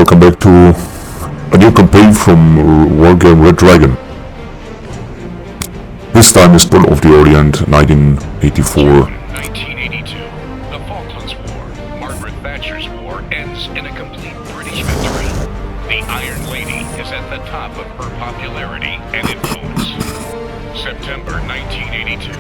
welcome back to a new campaign from Wargame Red Dragon. This time is Battle of the Orient, 1984. 1982. The Falklands War, Margaret Thatcher's war, ends in a complete British victory. The Iron Lady is at the top of her popularity and influence. September 1982.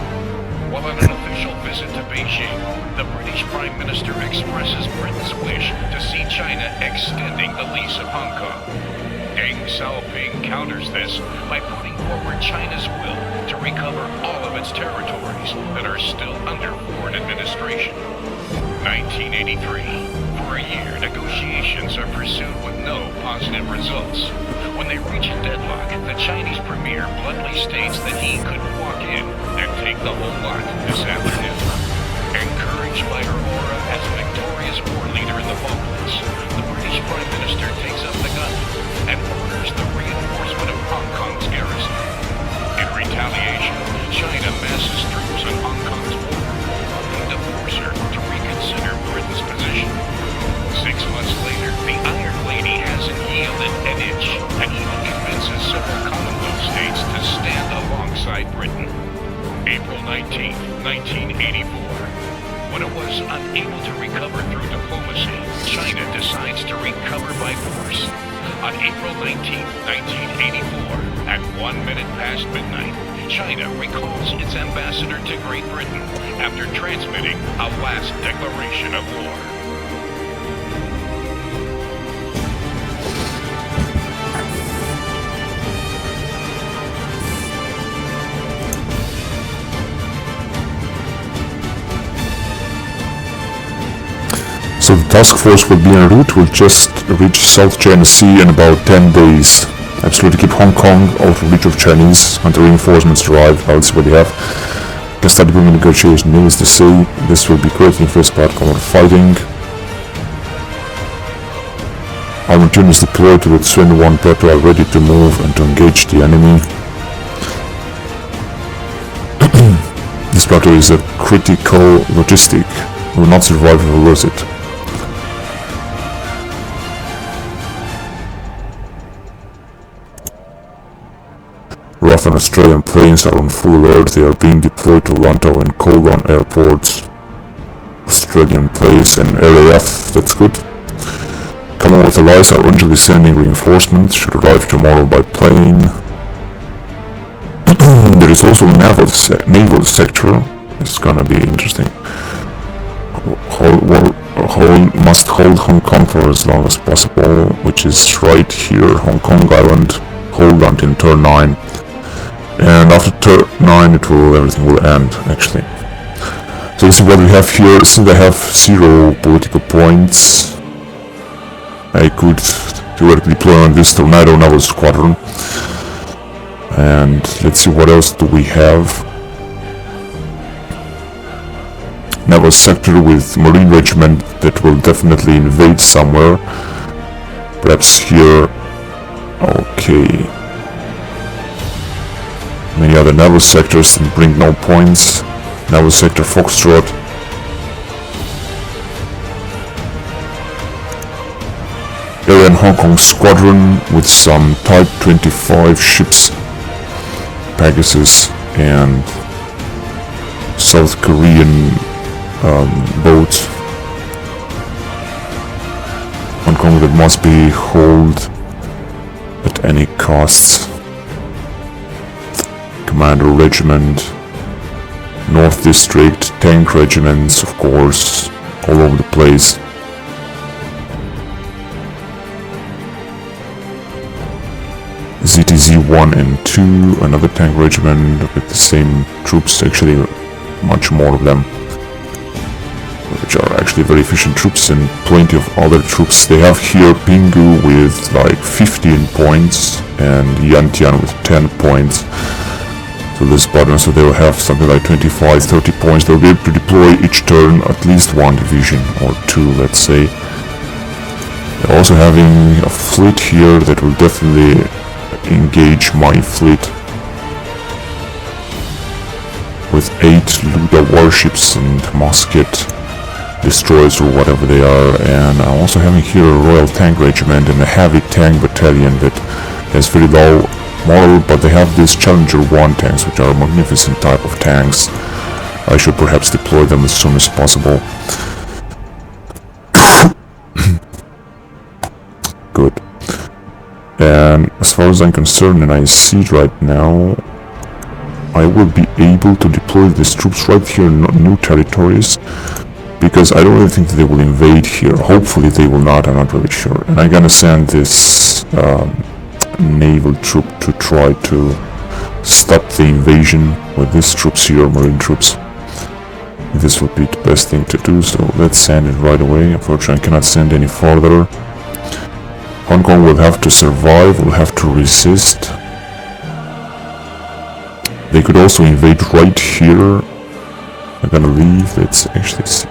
While on an official visit to Beijing, the British Prime Minister expresses Britain's wish to see China extending the lease of Hong Kong. Deng Xiaoping counters this by putting forward China's will to recover all of its territories that are still under foreign administration. 1983. For a year, negotiations are pursued with no positive results. When they reach a deadlock, the Chinese premier bluntly states that he could walk in and take the whole lot this afternoon. Encouraged by her aura as a victorious war leader in the Falklands, the British Prime Minister takes up the gun and orders the reinforcement of Hong Kong's garrison. In retaliation, China masses troops on Hong Kong's border, hoping to force her to reconsider Britain's position. 6 months later, the Iron Lady hasn't yielded an inch and even convinces several Commonwealth states to stand alongside Britain. April 19, 1984. When it was unable to recover through diplomacy, China decides to recover by force. On April 19, 1984, at 1 minute past midnight, China recalls its ambassador to Great Britain after transmitting a last declaration of war. So the task force will be en route, will just reach South China Sea in about 10 days. Absolutely keep Hong Kong out of reach of Chinese until reinforcements arrive. Now let's see what they have. Can start doing negotiation, needless to say. This will be great in the first part, combat fighting. Armored units deployed to the Tsuen 1 Pepe are ready to move and to engage the enemy. This battle is a critical logistic. Will not survive if we lose it. Rough and Australian planes are on full alert. They are being deployed to Lantau and Colgan airports. Australian planes and RAF, that's good. Commonwealth allies are urgently sending reinforcements, should arrive tomorrow by plane. There is also a naval sector. It's gonna be interesting. Must hold Hong Kong for as long as possible, which is right here, Hong Kong Island. Hold until turn 9. And after turn 9 everything will end, actually. So this is what we have here. Since I have 0 political points, I could theoretically deploy on this Tornado Naval Squadron. And let's see, what else do we have? Naval sector with Marine Regiment that will definitely invade somewhere. Perhaps here. Okay. Many other naval sectors bring no points. Naval sector Foxtrot. Area and Hong Kong Squadron with some Type 25 ships, Pegasus, and South Korean boats. Hong Kong that must be held at any costs. Commander Regiment, North District, tank regiments, of course, all over the place. ZTZ 1 and 2, another tank regiment with the same troops, actually much more of them, which are actually very efficient troops, and plenty of other troops. They have here Pingu with like 15 points and Yantian with 10 points. So this button, so they will have something like 25-30 points. They'll be able to deploy each turn at least 1 division or 2, let's say. They're also having a fleet here that will definitely engage my fleet with 8 Luda warships and musket destroyers or whatever they are. And I'm also having here a Royal Tank Regiment and a Heavy Tank Battalion that has very low model, but they have these Challenger 1 tanks, which are a magnificent type of tanks. I should perhaps deploy them as soon as possible. Good. And as far as I'm concerned, and I see it right now, I will be able to deploy these troops right here in new territories, because I don't really think that they will invade here. Hopefully they will not, I'm not really sure. And I'm gonna send this naval troop to try to stop the invasion with these troops here, marine troops. This would be the best thing to do, so let's send it right away. Unfortunately I cannot send any farther. Hong Kong will have to survive, will have to resist. They could also invade right here. I'm gonna leave, let's actually see.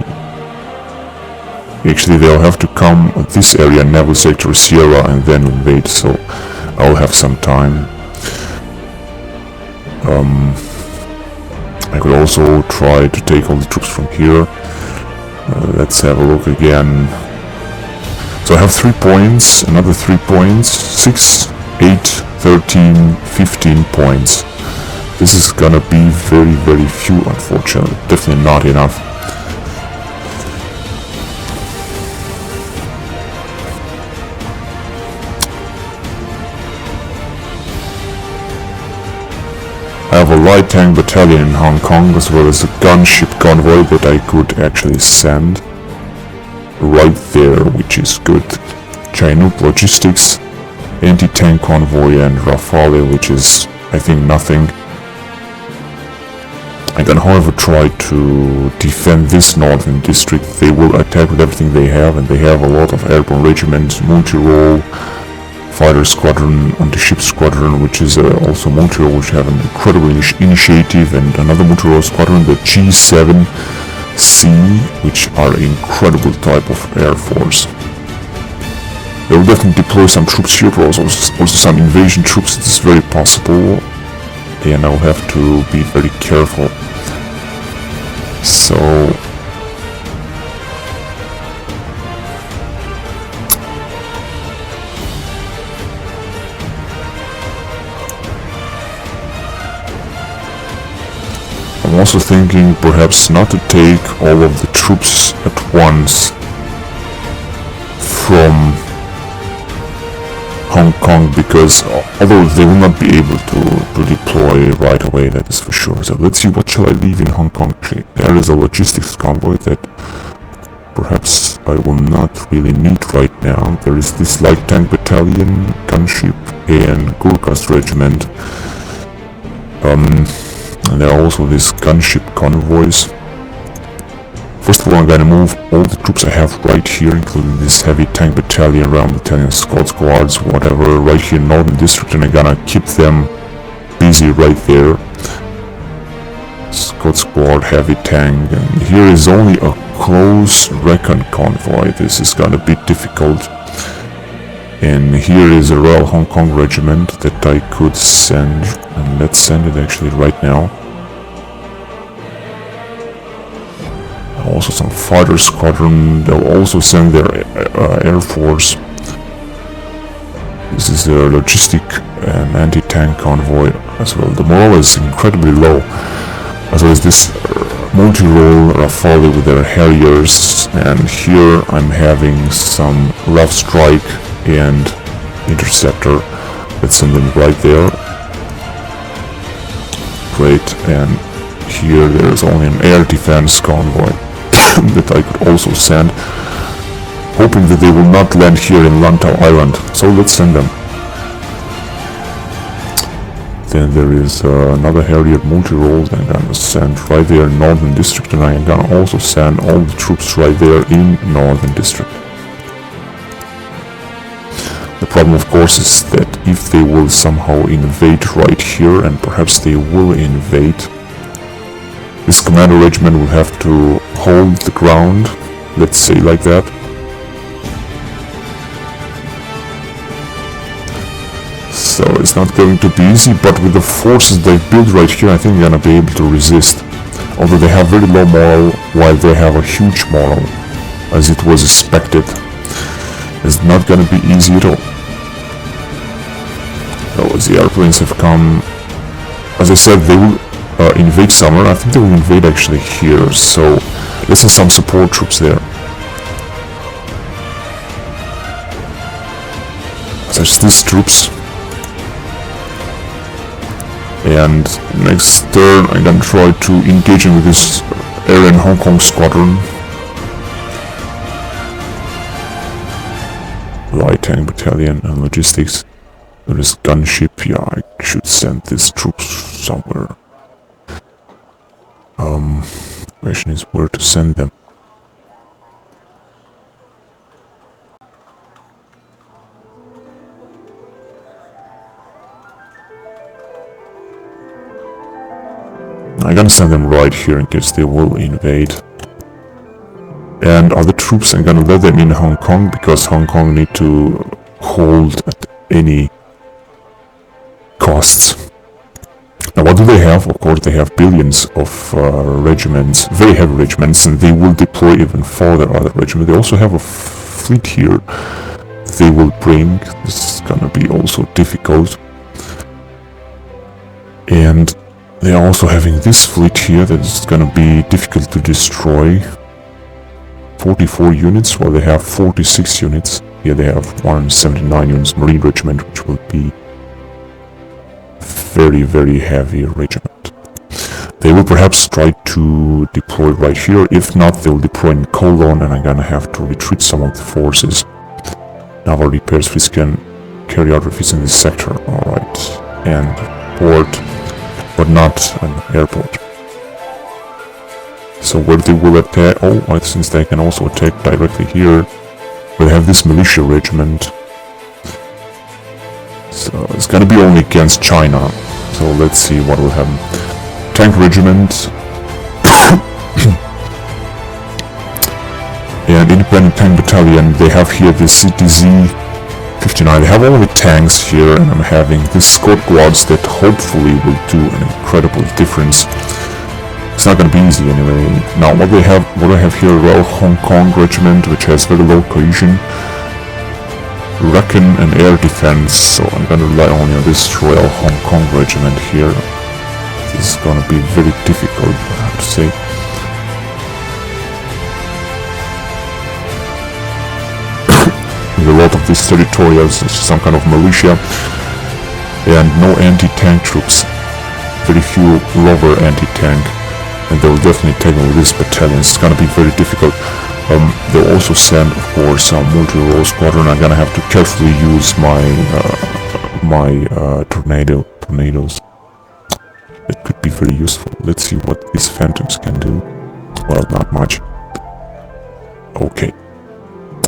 Actually they'll have to come this area, Naval Sector Sierra, and then invade, so I'll have some time. I could also try to take all the troops from here. Let's have a look again. So I have 3 points, another 3 points, 6, 8, 13, 15 points. This is gonna be very, very few, unfortunately. Definitely not enough. I have a light tank battalion in Hong Kong, as well as a gunship convoy that I could actually send right there, which is good. Chinook logistics, anti-tank convoy, and Rafale, which is, I think, nothing. I can, however, try to defend this northern district. They will attack with everything they have, and they have a lot of airborne regiments, multi-role, fighter squadron, anti-ship squadron, which is also multi-role, which have an incredible initiative, and another multi-role squadron, the G7C, which are an incredible type of air force. They will definitely deploy some troops here, but also some invasion troops. It's very possible, and I'll have to be very careful. So I'm also thinking perhaps not to take all of the troops at once from Hong Kong, because although they will not be able to deploy right away, that is for sure. So let's see, what shall I leave in Hong Kong? There is a logistics convoy that perhaps I will not really need right now. There is this light tank battalion, gunship, and Gurkhas regiment. And there are also these gunship convoys. First of all, I'm gonna move all the troops I have right here, including this heavy tank battalion, round battalion, Scots Guards, whatever, right here in Northern District, and I'm gonna keep them busy right there. Scots Guard, heavy tank, and here is only a close recon convoy. This is gonna be difficult. And here is a Royal Hong Kong regiment that I could send, and let's send it actually right now. Also some fighter squadron. They'll also send their air force. This is their logistic and anti-tank convoy as well. The morale is incredibly low, as well as this multi-role Rafale with their Harriers. And here I'm having some Rough Strike and Interceptor. Let's send them right there. Great. And here there's only an air defense convoy that I could also send, hoping that they will not land here in Lantau Island. So let's send them. Then there is another Harrier multi-role that I'm gonna send right there in Northern District, and I'm gonna also send all the troops right there in Northern District. The problem, of course, is that if they will somehow invade right here, and perhaps they will invade, this commander regiment will have to hold the ground, let's say like that. So it's not going to be easy, but with the forces they've built right here, I think they're gonna be able to resist. Although they have very low morale, while they have a huge morale. as it was expected. It's not gonna be easy at all. Oh, the airplanes have come. As I said, they will invade somewhere. I think they will invade actually here, so let's send some support troops there. Such these troops. And next turn I'm gonna try to engage in with this Air and Hong Kong squadron. Light tank battalion and logistics. There is gunship. Yeah, I should send these troops somewhere. Question is where to send them. I'm gonna send them right here in case they will invade. And other troops, I'm gonna let them in Hong Kong because Hong Kong need to hold at any costs. Now what do they have? Of course they have billions of regiments, very heavy regiments, and they will deploy even further other regiments. They also have a fleet here they will bring. This is gonna be also difficult. And they are also having this fleet here that is gonna be difficult to destroy. 44 units, while they have 46 units. Here they have 179 units Marine Regiment, which will be very, very heavy regiment. They will perhaps try to deploy right here. If not, they will deploy in Cologne, and I'm gonna have to retreat some of the forces. Naval repairs, we can carry out refits in this sector. Alright. And port, but not an airport. So where they will attack... Oh, since they can also attack directly here. We'll have this militia regiment. So it's gonna be only against China. So let's see what will happen. Tank regiment. And independent tank battalion. They have here the CTZ 59. They have all the tanks here, and I'm having the squad quads that hopefully will do an incredible difference. It's not gonna be easy anyway. Now what I have here, Royal Hong Kong Regiment, which has very low cohesion, Recon and air defense, so I'm gonna rely only on this Royal Hong Kong Regiment here. This is gonna be very difficult, I have to say. With a lot of these territorials, some kind of militia, and no anti-tank troops. Very few lower anti-tank. And they will definitely take over this battalion. It's gonna be very difficult. They'll also send, of course, a multi-role squadron. I'm gonna have to carefully use my tornadoes. It could be very useful. Let's see what these phantoms can do. Well, not much. Okay.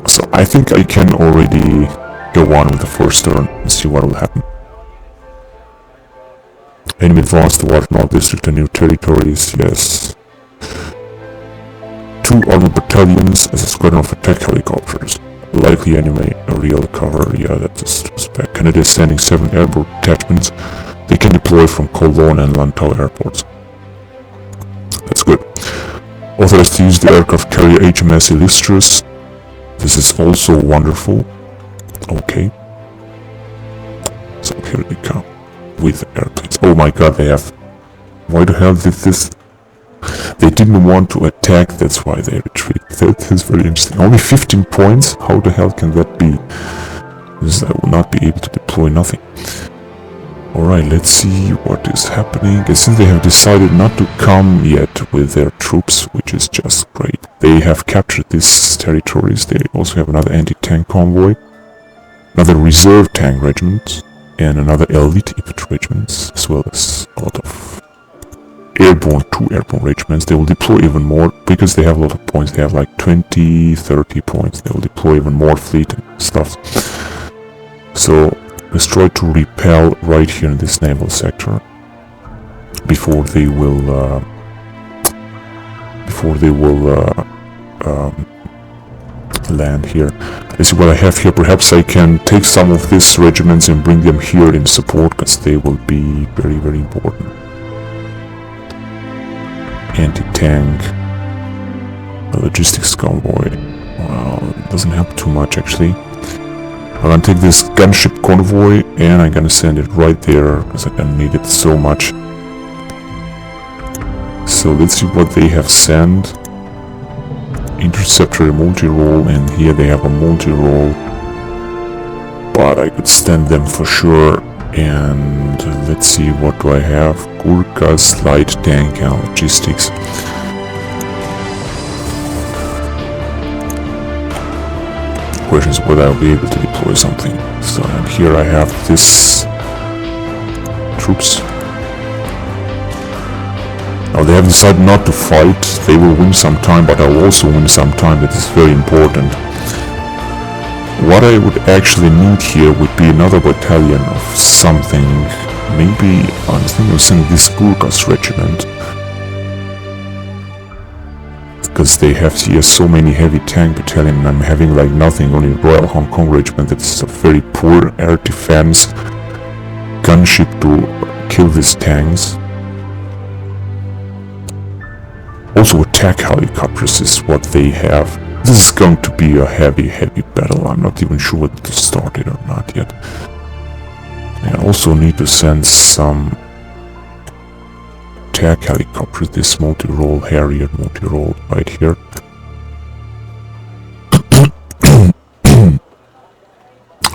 So I think I can already go on with the first turn and see what will happen. Enemy advanced toward North District and new territories, yes. 2 armored battalions as a squadron of attack helicopters. Likely enemy aerial cover, yeah, that's a suspect. Canada is sending 7 airborne detachments. They can deploy from Cologne and Lantau airports. That's good. Authorized to use the aircraft carrier HMS Illustrious. This is also wonderful. Okay. So here they come. With airplanes. Oh my god, they have... Why the hell did this... They didn't want to attack, that's why they retreat. That is very interesting. Only 15 points? How the hell can that be? Because I will not be able to deploy nothing. Alright, let's see what is happening. I think they have decided not to come yet with their troops, which is just great. They have captured these territories. They also have another anti-tank convoy. Another reserve tank regiment. And another elite infantry regiments, as well as a lot of airborne, 2 airborne regiments. They will deploy even more, because they have a lot of points. They have like 20, 30 points. They will deploy even more fleet and stuff. So, let's try to repel right here in this naval sector, before they will, land here. Let's see what I have here. Perhaps I can take some of these regiments and bring them here in support, because they will be very, very important. Anti-tank, a logistics convoy. Well, it doesn't help too much actually. I'm gonna take this gunship convoy and I'm gonna send it right there because I gonna need it so much. So let's see what they have sent. Interceptor multi-role, and here they have a multi-role. But I could stand them for sure. And let's see, what do I have? Gurkhas, light tank and logistics. Question is whether I'll be able to deploy something. So, and here I have this troops. Now they have decided not to fight. They will win some time, but I will also win some time. That is very important. What I would actually need here would be another battalion of something. Maybe I was thinking of sending this Gurkhas regiment. Because they have here so many heavy tank battalion and I'm having like nothing, only Royal Hong Kong regiment. That's a very poor air defense gunship to kill these tanks. Also attack helicopters is what they have. This is going to be a heavy battle. I'm not even sure whether to start it or not yet. I also need to send some attack helicopters, this multi-role Harrier multi-role right here.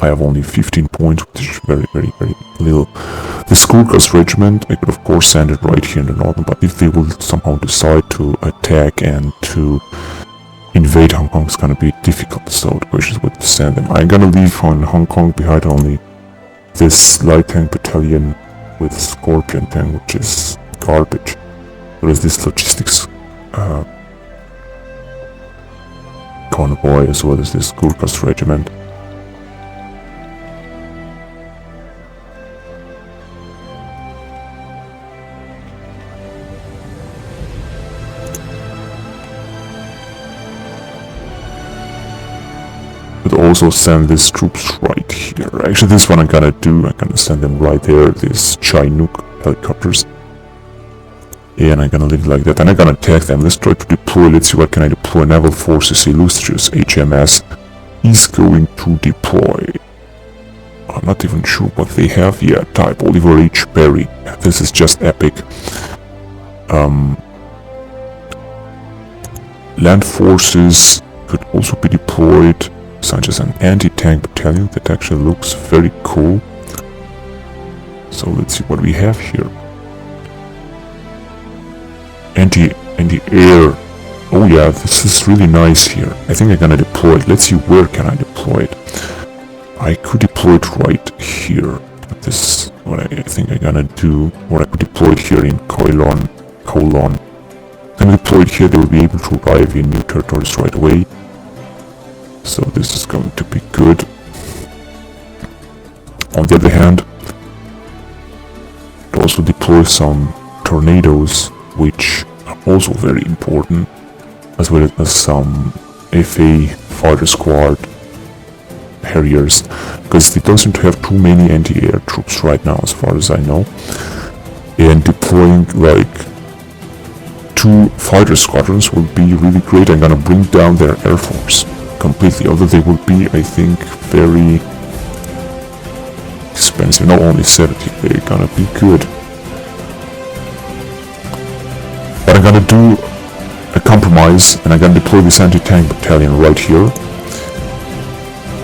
I have only 15 points, which is very little. The Gurkhas regiment, I could of course send it right here in the northern, but if they will somehow decide to attack and to invade Hong Kong, it's gonna be difficult. So the question is where to send them. I'm gonna leave on Hong Kong behind only this light tank battalion with Scorpion tank, which is garbage. There is this logistics convoy as well as this Gurkhas regiment. Also send these troops right here. Actually, this one I'm gonna do. I'm gonna send them right there. These Chinook helicopters, and I'm gonna leave it like that. And I'm gonna attack them. Let's try to deploy. Let's see what can I deploy. Naval Forces Illustrious HMS is going to deploy. I'm not even sure what they have. Yeah, type Oliver H. Berry. This is just epic. Land Forces could also be deployed, such as an anti-tank battalion. That actually looks very cool. So let's see what we have here. Anti-air. Oh yeah, this is really nice here. I think I'm gonna deploy it. Let's see, where can I deploy it? I could deploy it right here. But this is what I think I'm gonna do. Or I could deploy it here in Colon. When I deploy it here, they will be able to arrive in new territories right away. So this is going to be good. On the other hand, to also deploy some tornadoes, which are also very important, as well as some FA fighter squad Harriers, because they don't seem to have too many anti-air troops right now, as far as I know. And deploying like 2 fighter squadrons will be really great. I'm gonna bring down their air force completely, although they will be, I think, very expensive. Not only 70, they're gonna be good. But I'm gonna do a compromise, and I'm gonna deploy this anti-tank battalion right here,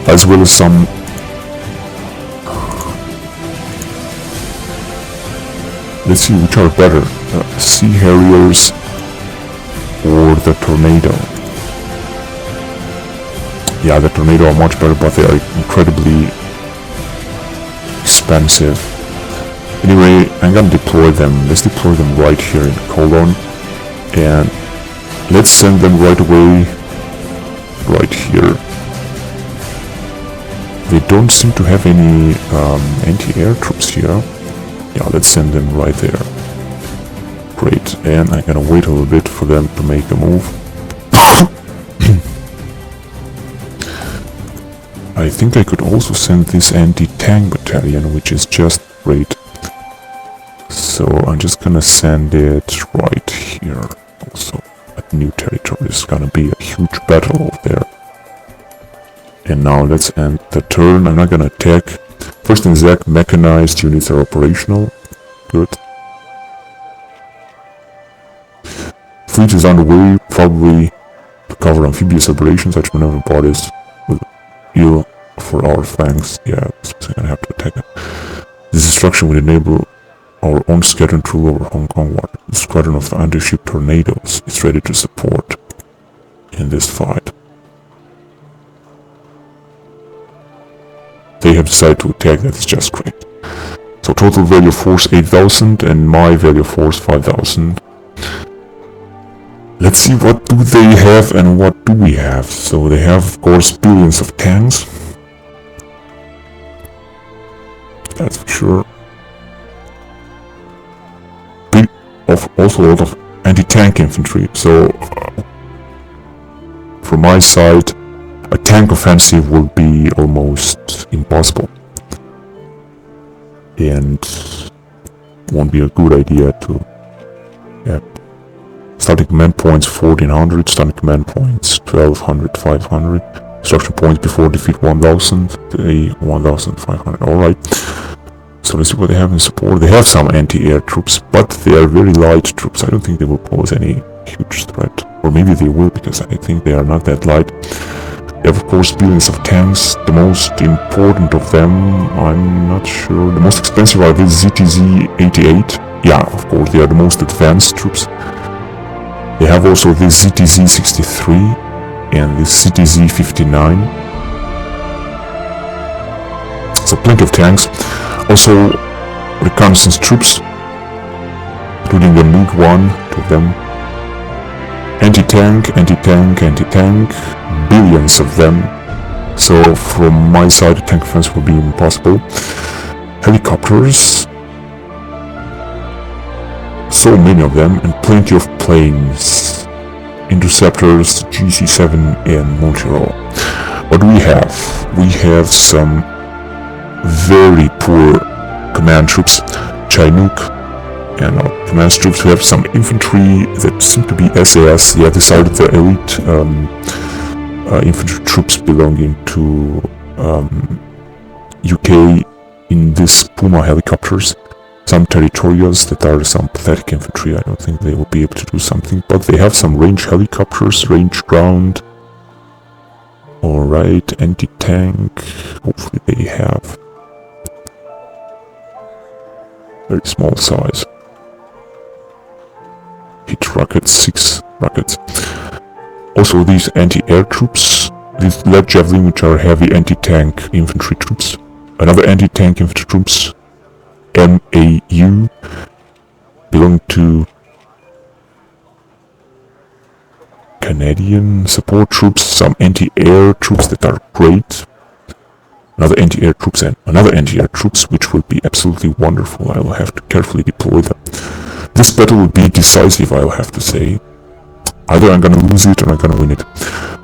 as well as some let's see which are better, Sea Harriers or the Tornado. Yeah, the Tornado are much better, but they are incredibly expensive. Anyway, I'm gonna deploy them. Let's deploy them right here in Colon, and let's send them right away right here. They don't seem to have any anti-air troops here. Yeah, let's send them right there. Great, and I'm gonna wait a little bit for them to make a move. I think I could also send this anti-tank battalion, which is just great. So I'm just gonna send it right here. Also, at new territory is gonna be a huge battle over there. And now let's end the turn. I'm not gonna attack. First in Zach, mechanized units are operational. Good. Fleet is underway, probably to cover amphibious operations. Such maneuver bodies will ill for our flanks. Yeah, so I'm gonna have to attack it. This destruction will enable our own squadron to rule over Hong Kong water. The squadron of the anti-ship tornadoes is ready to support in this fight. They have decided to attack. That is just great. So total value of force 8,000 and my value of force 5,000. Let's see what do they have and what do we have. So they have, of course, billions of tanks. That's for sure. Also a lot of anti-tank infantry. So from my side, a tank offensive will be almost impossible. And won't be a good idea to... Yeah. Starting command points 1400, starting command points 1200, 500. Instruction points before defeat 1000, 1500. Alright. So let's see what they have in support. They have some anti-air troops, but they are very light troops. I don't think they will pose any huge threat. Or maybe they will, because I think they are not that light. They have, of course, billions of tanks. The most important of them, I'm not sure. The most expensive are the ZTZ-88. Yeah, of course, they are the most advanced troops. They have also the ZTZ-63 and the ZTZ-59. So plenty of tanks. Also reconnaissance troops, including the MiG-1, two of them. Anti-tank, anti-tank, anti-tank, billions of them. So from my side, the tank offense will be impossible. Helicopters, so many of them, and plenty of planes. Interceptors, GC-7 and Montreal. What do we have? We have some very poor command troops. Chinook and our command troops. We have some infantry that seem to be SAS. Yeah, these are the elite infantry troops belonging to UK in these Puma helicopters. Some territorials that are some pathetic infantry. I don't think they will be able to do something, but they have some range helicopters, range ground. Alright, anti-tank. Hopefully they have very small size. Hit rockets, 6 rockets. Also these anti-air troops, these lead javelin, which are heavy anti-tank infantry troops. Another anti-tank infantry troops, MAU, belong to Canadian support troops, some anti-air troops that are great. Another anti-air troops and another anti-air troops, which will be absolutely wonderful. I will have to carefully deploy them. This battle will be decisive, I will have to say. Either I'm gonna lose it or I'm gonna win it.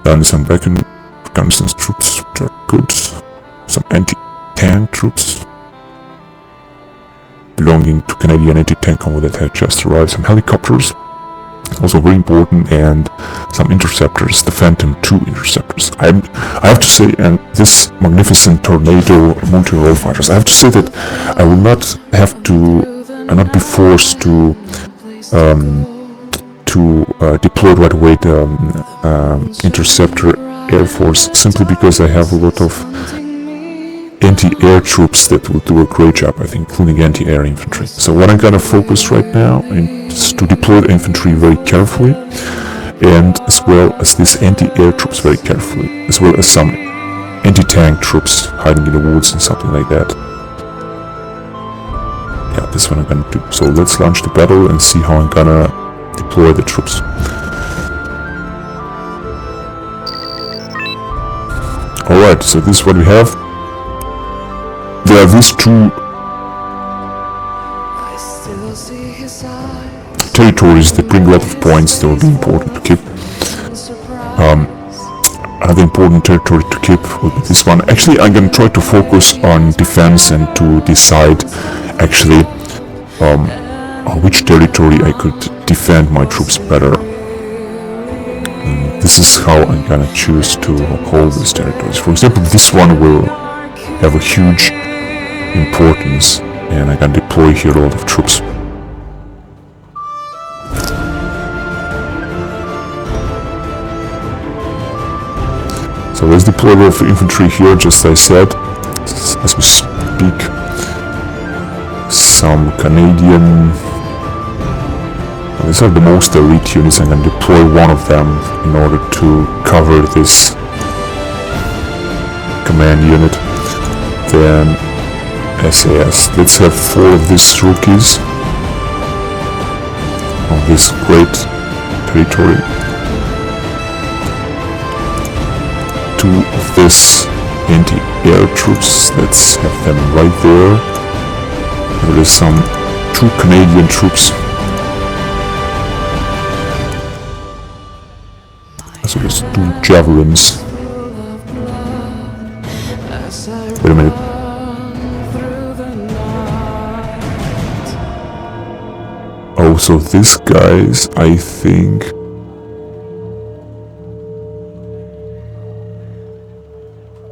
Then some reconnaissance troops, which are good. Some anti-tank troops belonging to Canadian anti-tank convoy that had just arrived. Some helicopters, also very important, and some interceptors, the Phantom II interceptors. I have to say, and this magnificent Tornado multi-role fighters, I have to say that I will not have to, I not be forced to deploy right away the interceptor air force, simply because I have a lot of anti-air troops that will do a great job, I think, including anti-air infantry. So what I'm gonna focus right now is to deploy the infantry very carefully, and as well as these anti-air troops very carefully, as well as some anti-tank troops hiding in the woods and something like that. Yeah, this one I'm gonna do. So let's launch the battle and see how I'm gonna deploy the troops. Alright, so this is what we have. There are these two territories that bring a lot of points that will be important to keep. Another important territory to keep will be this one. Actually, I'm going to try to focus on defense and to decide actually on which territory I could defend my troops better. And this is how I'm gonna choose to hold these territories. For example, this one will have a huge importance, and I can deploy here a lot of troops. So let's deploy a lot of infantry here, just as I said, as we speak. Some Canadian... These are the most elite units. I'm going to deploy one of them in order to cover this command unit. Then SAS. Let's have 4 of these rookies on this great territory. 2 of this anti-air troops. Let's have them right there. There is some 2 Canadian troops. So there's 2 javelins. Wait a minute. Oh, so these guys, I think...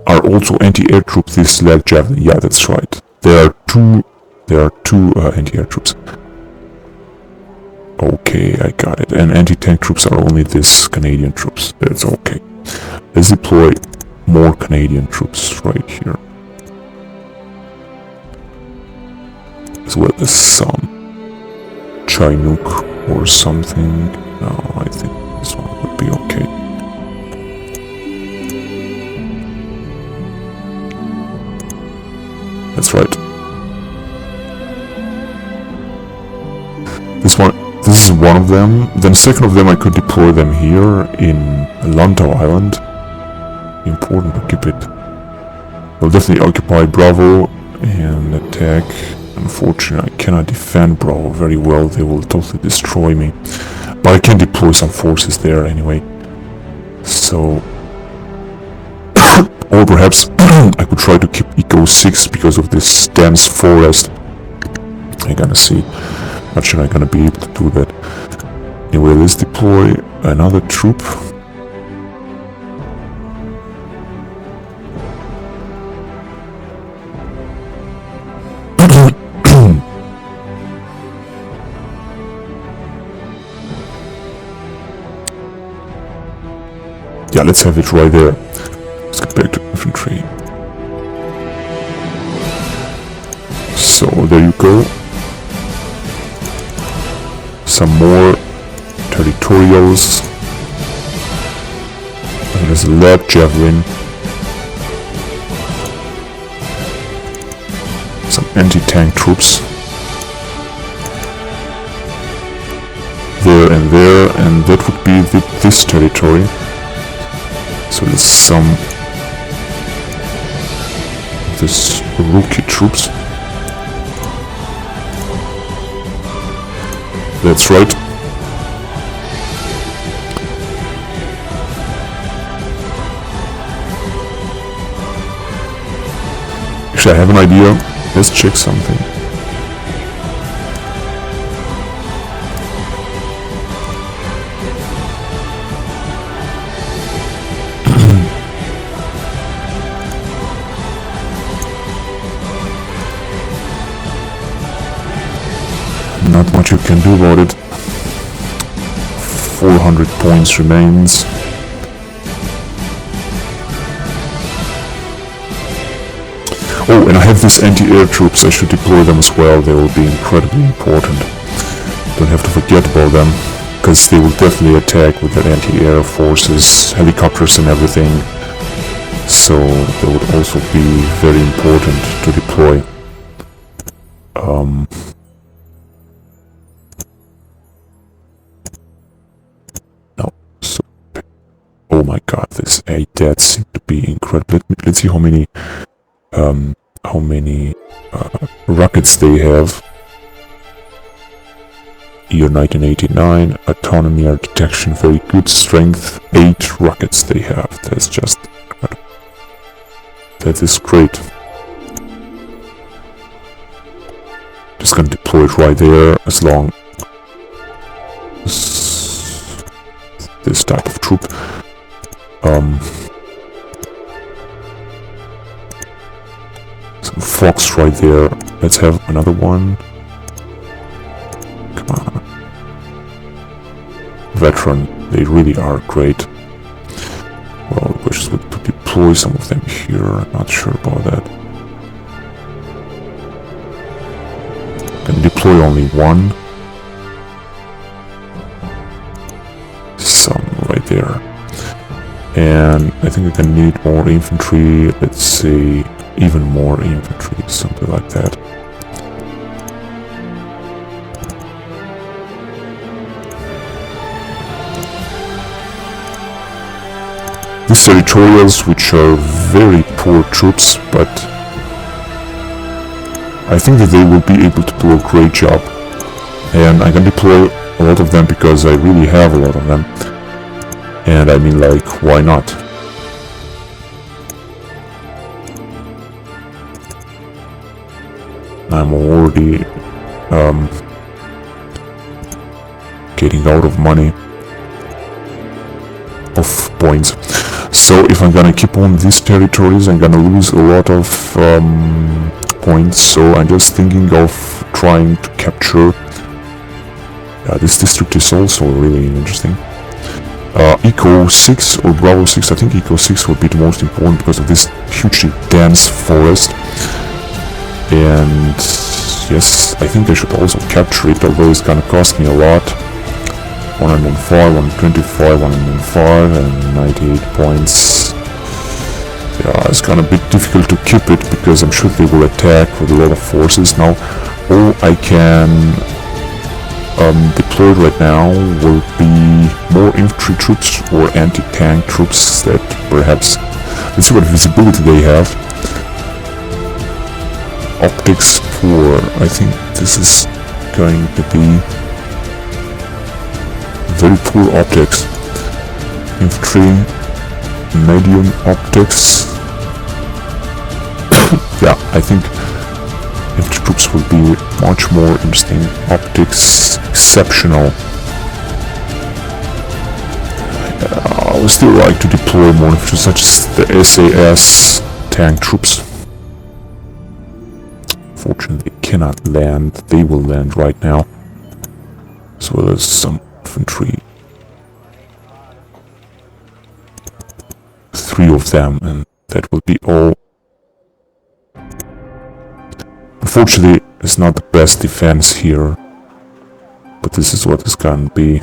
are also anti-air troops, this lag javelin. Yeah, that's right. There are two anti-air troops. Okay, I got it. And anti-tank troops are only these Canadian troops. That's okay. Let's deploy more Canadian troops right here. As well as some Chinook or something. No, I think this one would be okay. That's right. This is one of them. Then second of them I could deploy them here in Lantau Island. Important to keep it. We'll definitely occupy Bravo and attack. Unfortunately, I cannot defend Bravo very well. They will totally destroy me. But I can deploy some forces there anyway. So... or perhaps I could try to keep Eco 6 because of this dense forest. I'm gonna see. Not sure I'm gonna be able to do that. Anyway, let's deploy another troop. Yeah, let's have it right there. Let's get back to infantry. So, there you go. Some more territorials. And there's a lead javelin. Some anti-tank troops. There, and that would be this territory. So there's some of this rookie troops. That's right. Actually, I have an idea. Let's check something. Not much you can do about it. 400 points remains. Oh, and I have these anti-air troops. I should deploy them as well. They will be incredibly important. Don't have to forget about them, because they will definitely attack with their anti-air forces, helicopters and everything. So they would also be very important to deploy. Oh my god, this ADAT seems to be incredible. Let's see how many rockets they have. Year 1989, autonomy, air detection, very good, strength, 8 rockets they have. That's just incredible. That is great. Just gonna deploy it right there as long as this type of troop. Some fox right there. Let's have another one. Come on. Veteran. They really are great. Well, the question is to deploy some of them here. I'm not sure about that. Can deploy only one. Some right there. And I think I can need more infantry. Let's say even more infantry, something like that. These territorials, which are very poor troops, but I think that they will be able to do a great job. And I can deploy a lot of them because I really have a lot of them. And I mean, like, why not? I'm already getting out of money, of points. So if I'm gonna keep on these territories, I'm gonna lose a lot of points. So I'm just thinking of trying to capture. This district is also really interesting. Eco 6 or Bravo 6, I think Eco 6 would be the most important because of this hugely dense forest. And yes, I think I should also capture it, although it's gonna cost me a lot. 105, 125, 105 and 98 points. Yeah, it's gonna be difficult to keep it because I'm sure they will attack with a lot of forces now. All I can deploy right now will be more infantry troops or anti-tank troops that perhaps... Let's see what visibility they have. Optics 4. I think this is going to be very poor optics. Infantry, medium optics. Yeah, I think infantry troops will be much more interesting. Optics, exceptional. I would still like to deploy more infantry, such as the SAS tank troops. Fortunately, they cannot land. They will land right now. So there's some infantry. 3 of them, and that will be all. Unfortunately, it's not the best defense here, but this is what it's gonna be.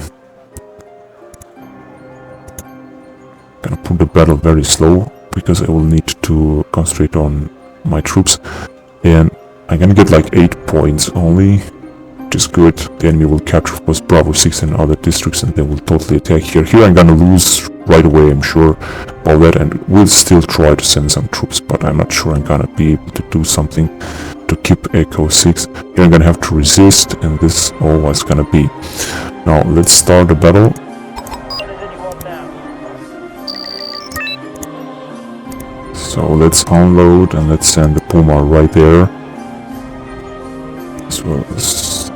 Gonna put the battle very slow because I will need to concentrate on my troops, and I'm gonna get like 8 points only, which is good. The enemy will capture, of course, Bravo 6 and other districts, and they will totally attack here. Here I'm gonna lose right away, I'm sure, all that, and we'll still try to send some troops, but I'm not sure I'm gonna be able to do something to keep Echo 6. Here I'm gonna have to resist, and this is all what's gonna be. Now, let's start the battle. So let's unload and let's send the Puma right there. As well as...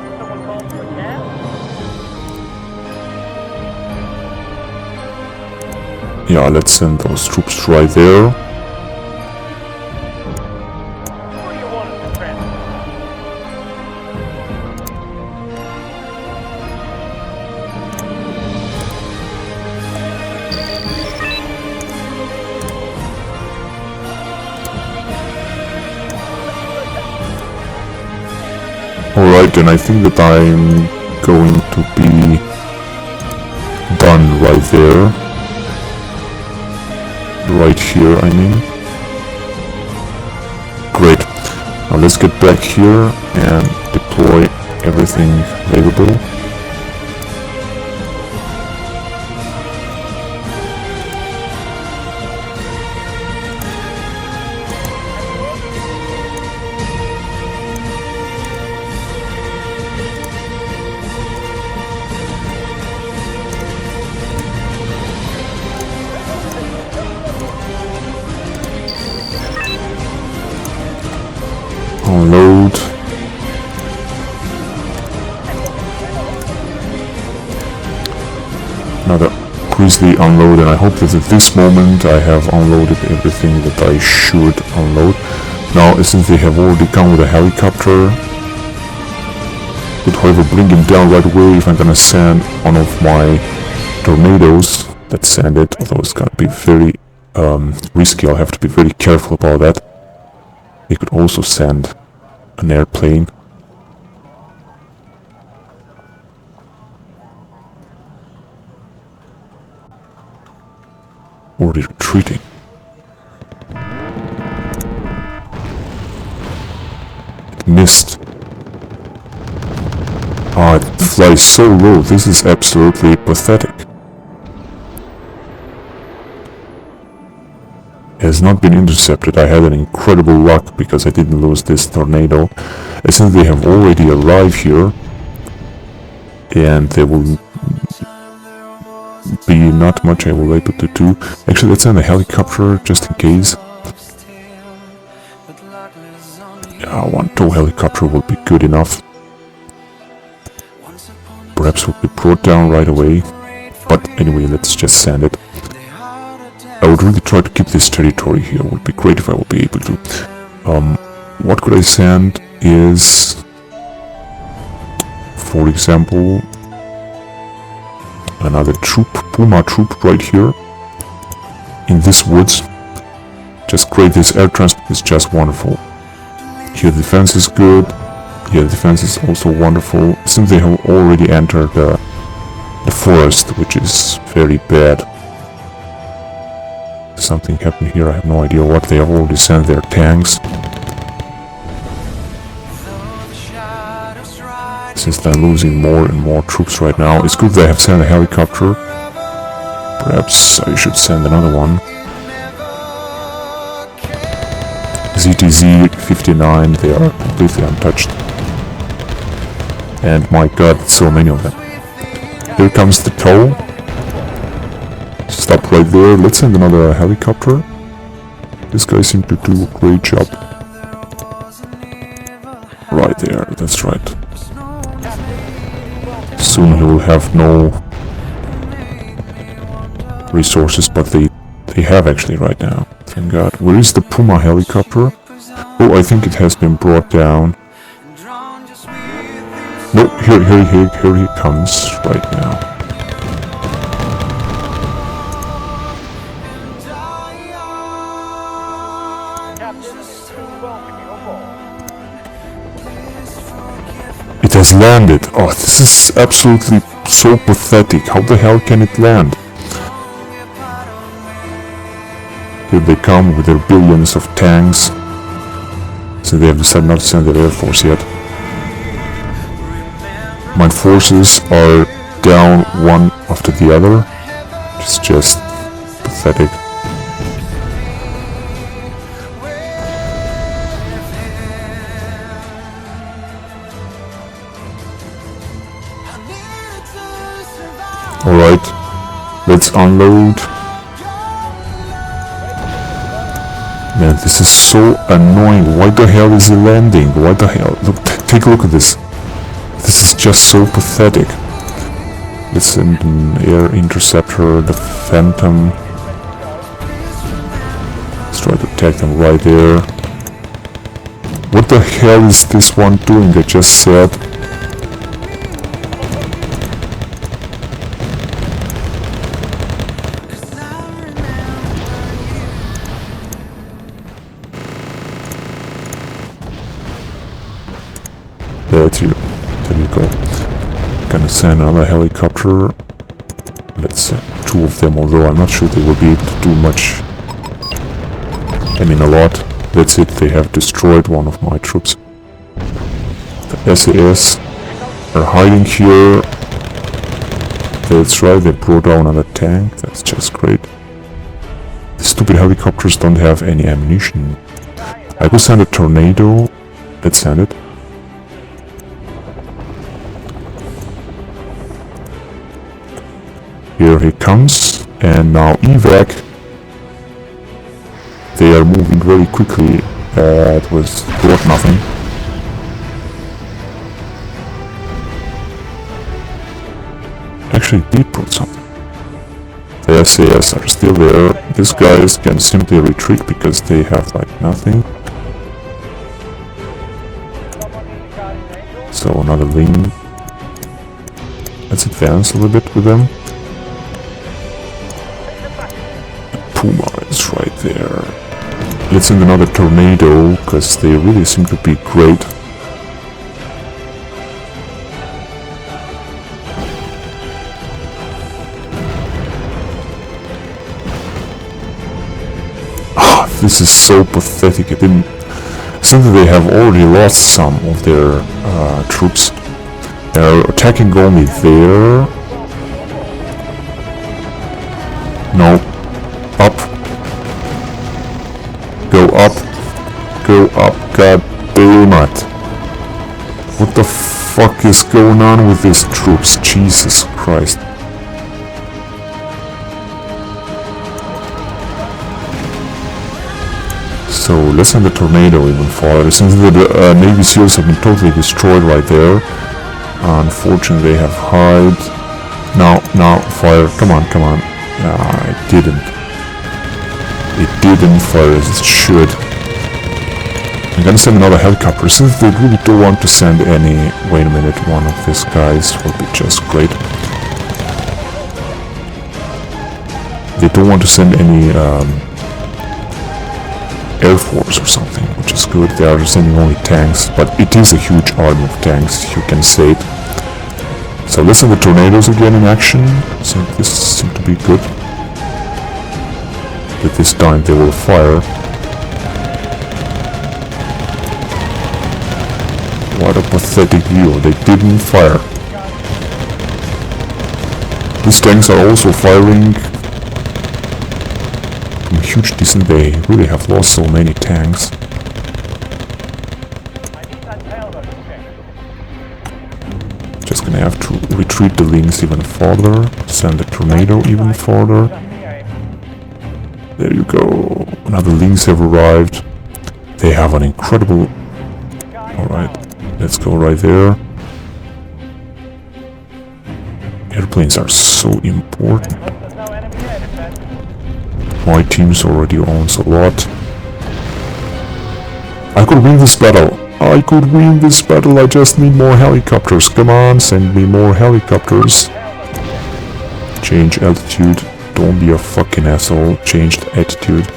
Yeah, let's send those troops right there. Alright, and I think that I'm going to be done right there. Right here, I mean. Great. Now let's get back here and deploy everything available. Unload. Another quickly unload, and I hope that at this moment I have unloaded everything that I should unload. Now, since they have already come with a helicopter, could however bring him down right away if I'm gonna send one of my tornadoes. Let's send it, although it's gonna be very risky. I'll have to be very careful about that. They could also send an airplane. Already retreating. It missed. Ah, it flies so low. This is absolutely pathetic. It has not been intercepted. I had an incredible luck because I didn't lose this tornado. And since they have already arrived here, and they will be not much I will able to do. Actually, let's send a helicopter just in case. Yeah, one tow helicopter will be good enough. Perhaps will be brought down right away. But anyway, let's just send it. I would really try to keep this territory here. It would be great if I would be able to. What could I send is, for example, another troop, Puma troop right here in this woods. Just great. This air transport is just wonderful. Here the defense is good. Here the defense is also wonderful. Since they have already entered the forest, which is very bad. Something happened here. I have no idea what. They have already sent their tanks. Since they're losing more and more troops right now, it's good they have sent a helicopter. Perhaps I should send another one. ZTZ 59, they are completely untouched. And my god, so many of them. Here comes the tow. Stop right there. Let's send another helicopter. This guy seemed to do a great job. Right there, that's right. Soon he will have no resources, but they have actually right now. Thank God. Where is the Puma helicopter? Oh, I think it has been brought down. No, here he comes right now. It has landed. Oh, this is absolutely so pathetic. How the hell can it land? Here they come with their billions of tanks. So they have decided not to send their air force yet. My forces are down one after the other. It's just pathetic. Alright, let's unload. Man, this is so annoying. Why the hell is it landing? Why the hell? Look, take a look at this. This is just so pathetic. Let's send an air interceptor, the Phantom. Let's try to attack them right there. What the hell is this one doing? I just said. There you go. Gonna send another helicopter. Let's send two of them, although I'm not sure they will be able to do much. I mean a lot. That's it, they have destroyed one of my troops. The SAS are hiding here. That's right, they brought down another tank. That's just great. The stupid helicopters don't have any ammunition. I will send a tornado. Let's send it. Here he comes, and now evac. They are moving very quickly. It was brought nothing. Actually, they brought something. The SAS are still there. These guys can simply retreat because they have like nothing. So another link. Let's advance a little bit with them. Puma is right there. Let's send another tornado, because they really seem to be great. This is so pathetic. I didn't... Since they have already lost some of their troops. They're attacking only there. No. Up. Go up. Go up. God damn it. What the fuck is going on with these troops? Jesus Christ. So let's send the tornado even farther, since the Navy SEALs have been totally destroyed right there. Unfortunately they have hide. No, fire. Come on. It didn't. It didn't fire as it should. I'm gonna send another helicopter, since they really don't want to send any... Wait a minute, one of these guys will be just great. They don't want to send any Air Force or something, which is good. They are sending only tanks, but it is a huge army of tanks, you can say it. So let's send the tornadoes again in action. So this seems to be good. But this time they will fire. What a pathetic view. They didn't fire. These tanks are also firing from a huge distance. They really have lost so many tanks. Just gonna have to retreat the links even further. Send the tornado even further. There you go. Another links have arrived. They have an incredible... Alright. Let's go right there. Airplanes are so important. My team's already owns a lot. I could win this battle. I just need more helicopters. Come on, send me more helicopters. Change altitude. Don't be a fucking asshole. Changed attitude.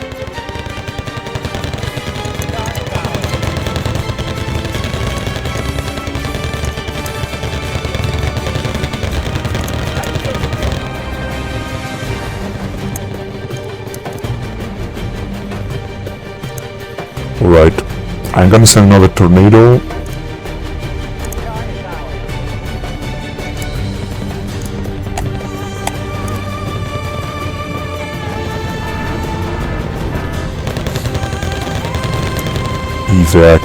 Alright, I'm gonna send another tornado. Evac.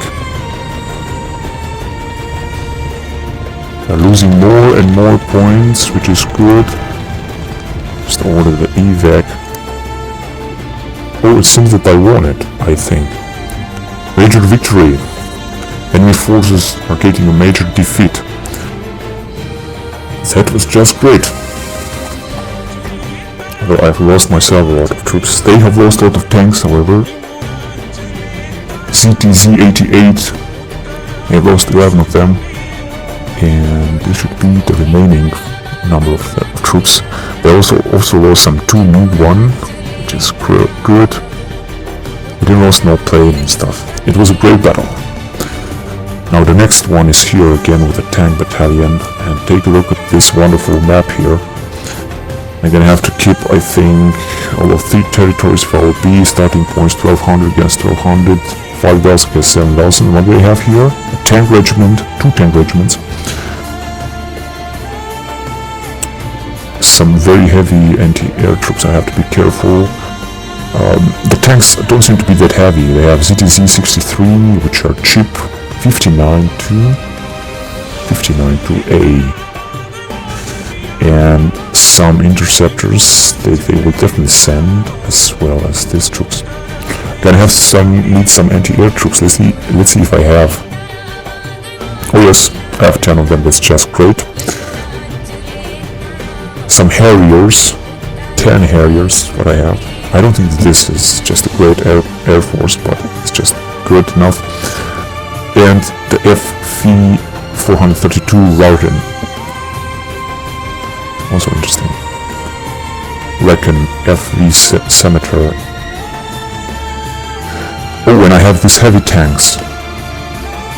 They're losing more and more points, which is good. Just order the evac. Oh, it seems that I won it, I think. Major victory. Enemy forces are getting a major defeat. That was just great. Although I've lost myself a lot of troops. They have lost a lot of tanks, however. CTZ-88. They have lost 11 of them. And this should be the remaining number of troops. They also lost some 2 new 1, which is good. They lost no plane and stuff. It was a great battle. Now the next one is here again with a tank battalion, and take a look at this wonderful map here. I'm gonna have to keep, I think, all of 3 territories for LB, starting points 1200 against 1200, 5000 against 7000. What do we have here? A tank regiment, 2 tank regiments. Some very heavy anti-air troops, I have to be careful. The tanks don't seem to be that heavy. They have ZTZ-63, which are cheap, 59 to A, and some interceptors they will definitely send, as well as these troops. Gonna have need some anti-air troops. Let's see if I have. Oh yes, I have 10 of them. That's just great. Some Harriers, 10 Harriers, what I have. I don't think this is just a great air force, but it's just good enough. And the FV-432 Wargame. Also interesting. Recon FV Scimitar. Oh, and I have these heavy tanks.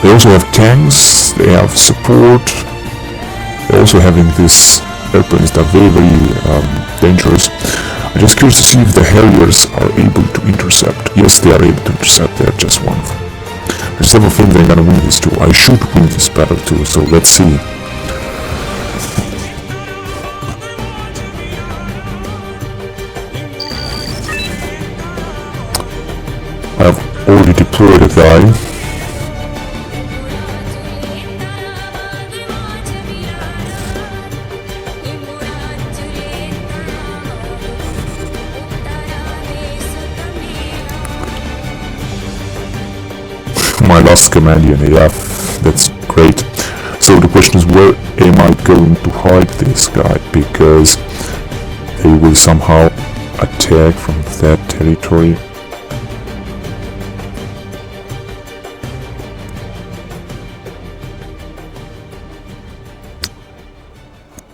They also have tanks, they have support. They're also having these airplanes that are very, very dangerous. I'm just curious to see if the Harriers are able to intercept. Yes, they are able to intercept. They're just one of them. I just have a feeling they're gonna win this too. I should win this battle too, so let's see. I've already deployed a guy. My last Scamanian, yeah, that's great. So the question is, where am I going to hide this guy? Because they will somehow attack from that territory.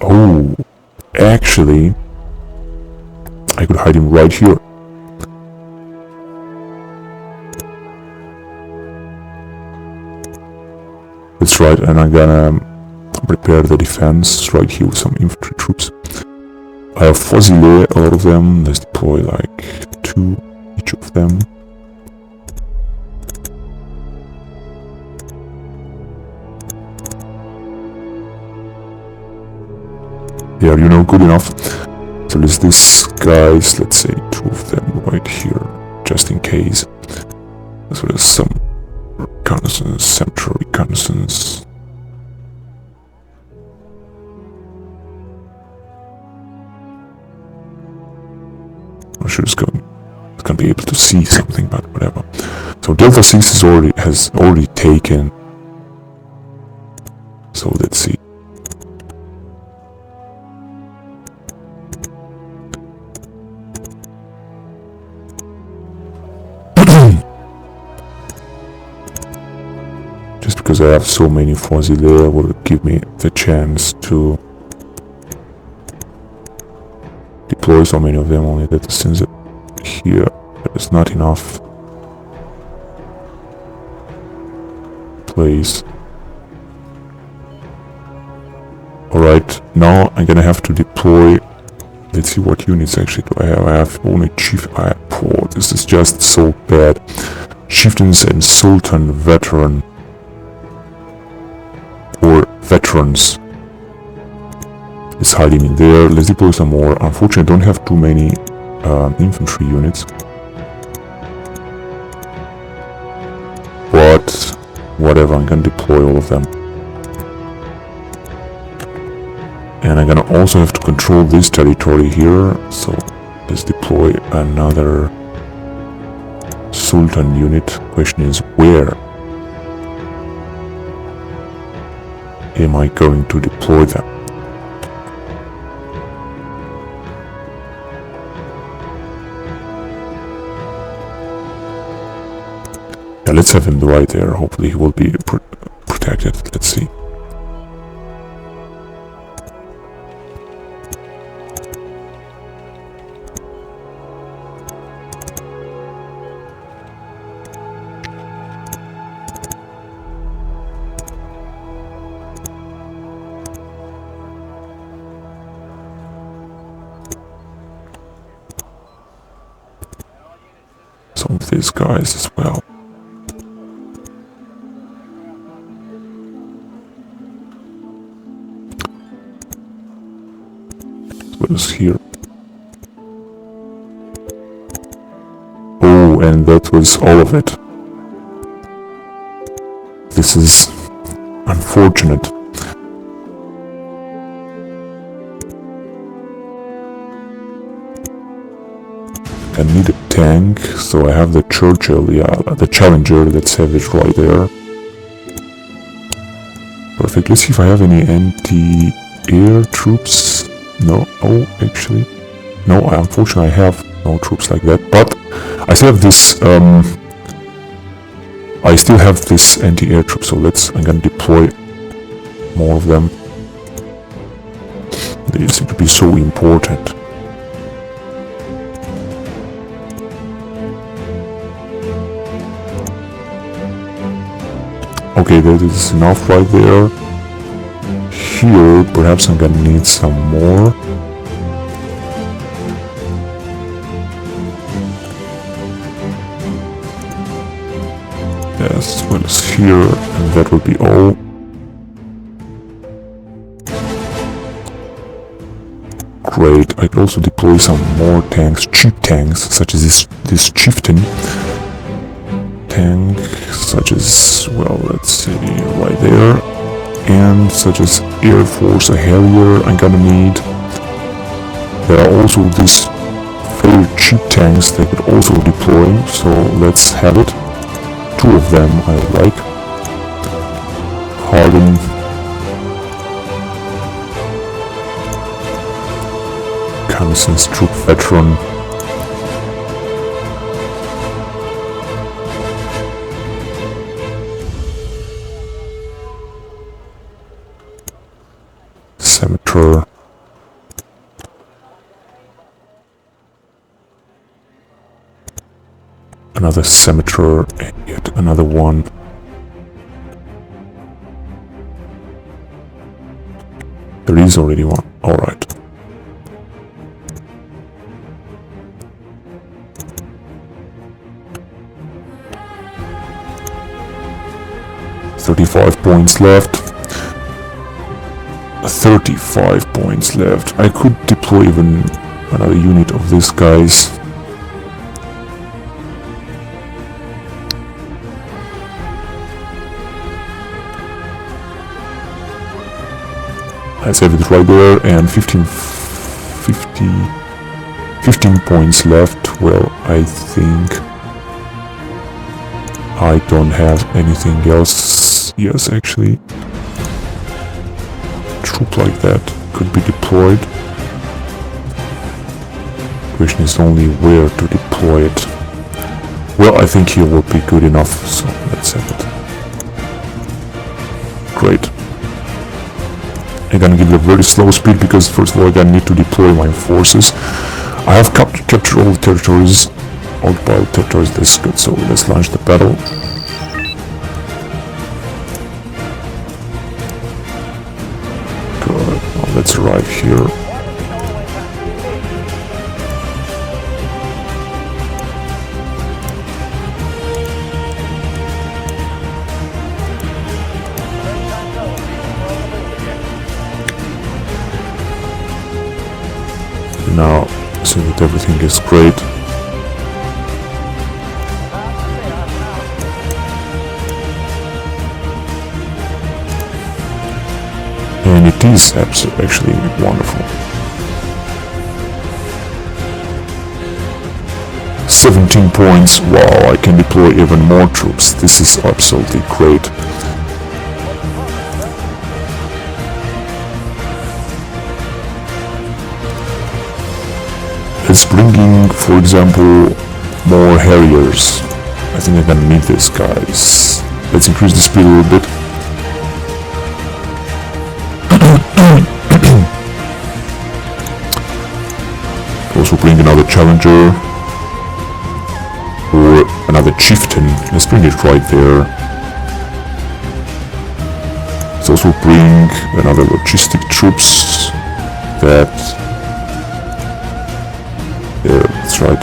Oh, actually, I could hide him right here. That's right, and I'm gonna prepare the defense right here with some infantry troops. I have Fusilier, a lot of them. Let's deploy like 2 each of them. They are, you know, good enough. So there's these guys, let's say 2 of them right here, just in case. So there's some reconnaissance, central reconnaissance. I'm sure it's gonna be able to see something, but whatever. So Delta 6 has already taken. So let's see. Just because I have so many Fusilier will give me the chance to deploy so many of them, only that since here there's not enough place. Alright, now I'm gonna have to deploy. Let's see what units actually do I have. I have only Chief. This is just so bad. Chieftains and Sultan Veteran. Or veterans is hiding in there. Let's deploy some more. Unfortunately, I don't have too many infantry units, but whatever, I'm gonna deploy all of them. And I'm gonna also have to control this territory here, so let's deploy another Sultan unit. Question is, where am I going to deploy them? Yeah, let's have him right there. Hopefully he will be protected. Let's see. Some of these guys as well. What is here? Oh, and that was all of it. This is unfortunate. I need a tank, so I have the Churchill, yeah, the Challenger, let's have it right there. Perfect, let's see if I have any anti-air troops. No, oh, actually, No, unfortunately I have no troops like that, but I still have this anti-air troop, so I'm gonna deploy more of them. They seem to be so important. Okay, that is enough right there. Here, perhaps I'm gonna need some more. Yes, as well as here, and that will be all. Great, I could also deploy some more tanks, cheap tanks, such as this chieftain tank, such as, well, let's see, right there, and such as Air Force, a Harrier I'm gonna need. There are also these very cheap tanks they could also deploy, so let's have it. 2 of them I like. Harden. Reconnaissance troop veteran. Scimitar. Another scimitar, and yet another one. There is already one. Alright. $35 points left. 35 points left. I could deploy even another unit of these guys. Let's have it right there, and 15 points left. Well, I think I don't have anything else. Yes, actually. Troop like that could be deployed. Question is only where to deploy it. Well, I think here would be good enough, so let's have it. Great. I'm gonna give it a very slow speed because first of all I gonna need to deploy my forces. I have captured all the territories, occupied territories, that's good, so let's launch the battle. Good, now let's arrive here. Now, see that everything is great. And it is actually wonderful. 17 points, wow, I can deploy even more troops. This is absolutely great. It's bringing, for example, more Harriers. I think I'm gonna need these guys. Let's increase the speed a little bit. Also bring another Challenger. Or another Chieftain. Let's bring it right there. Let's also bring another logistic troops. Yeah, that's right.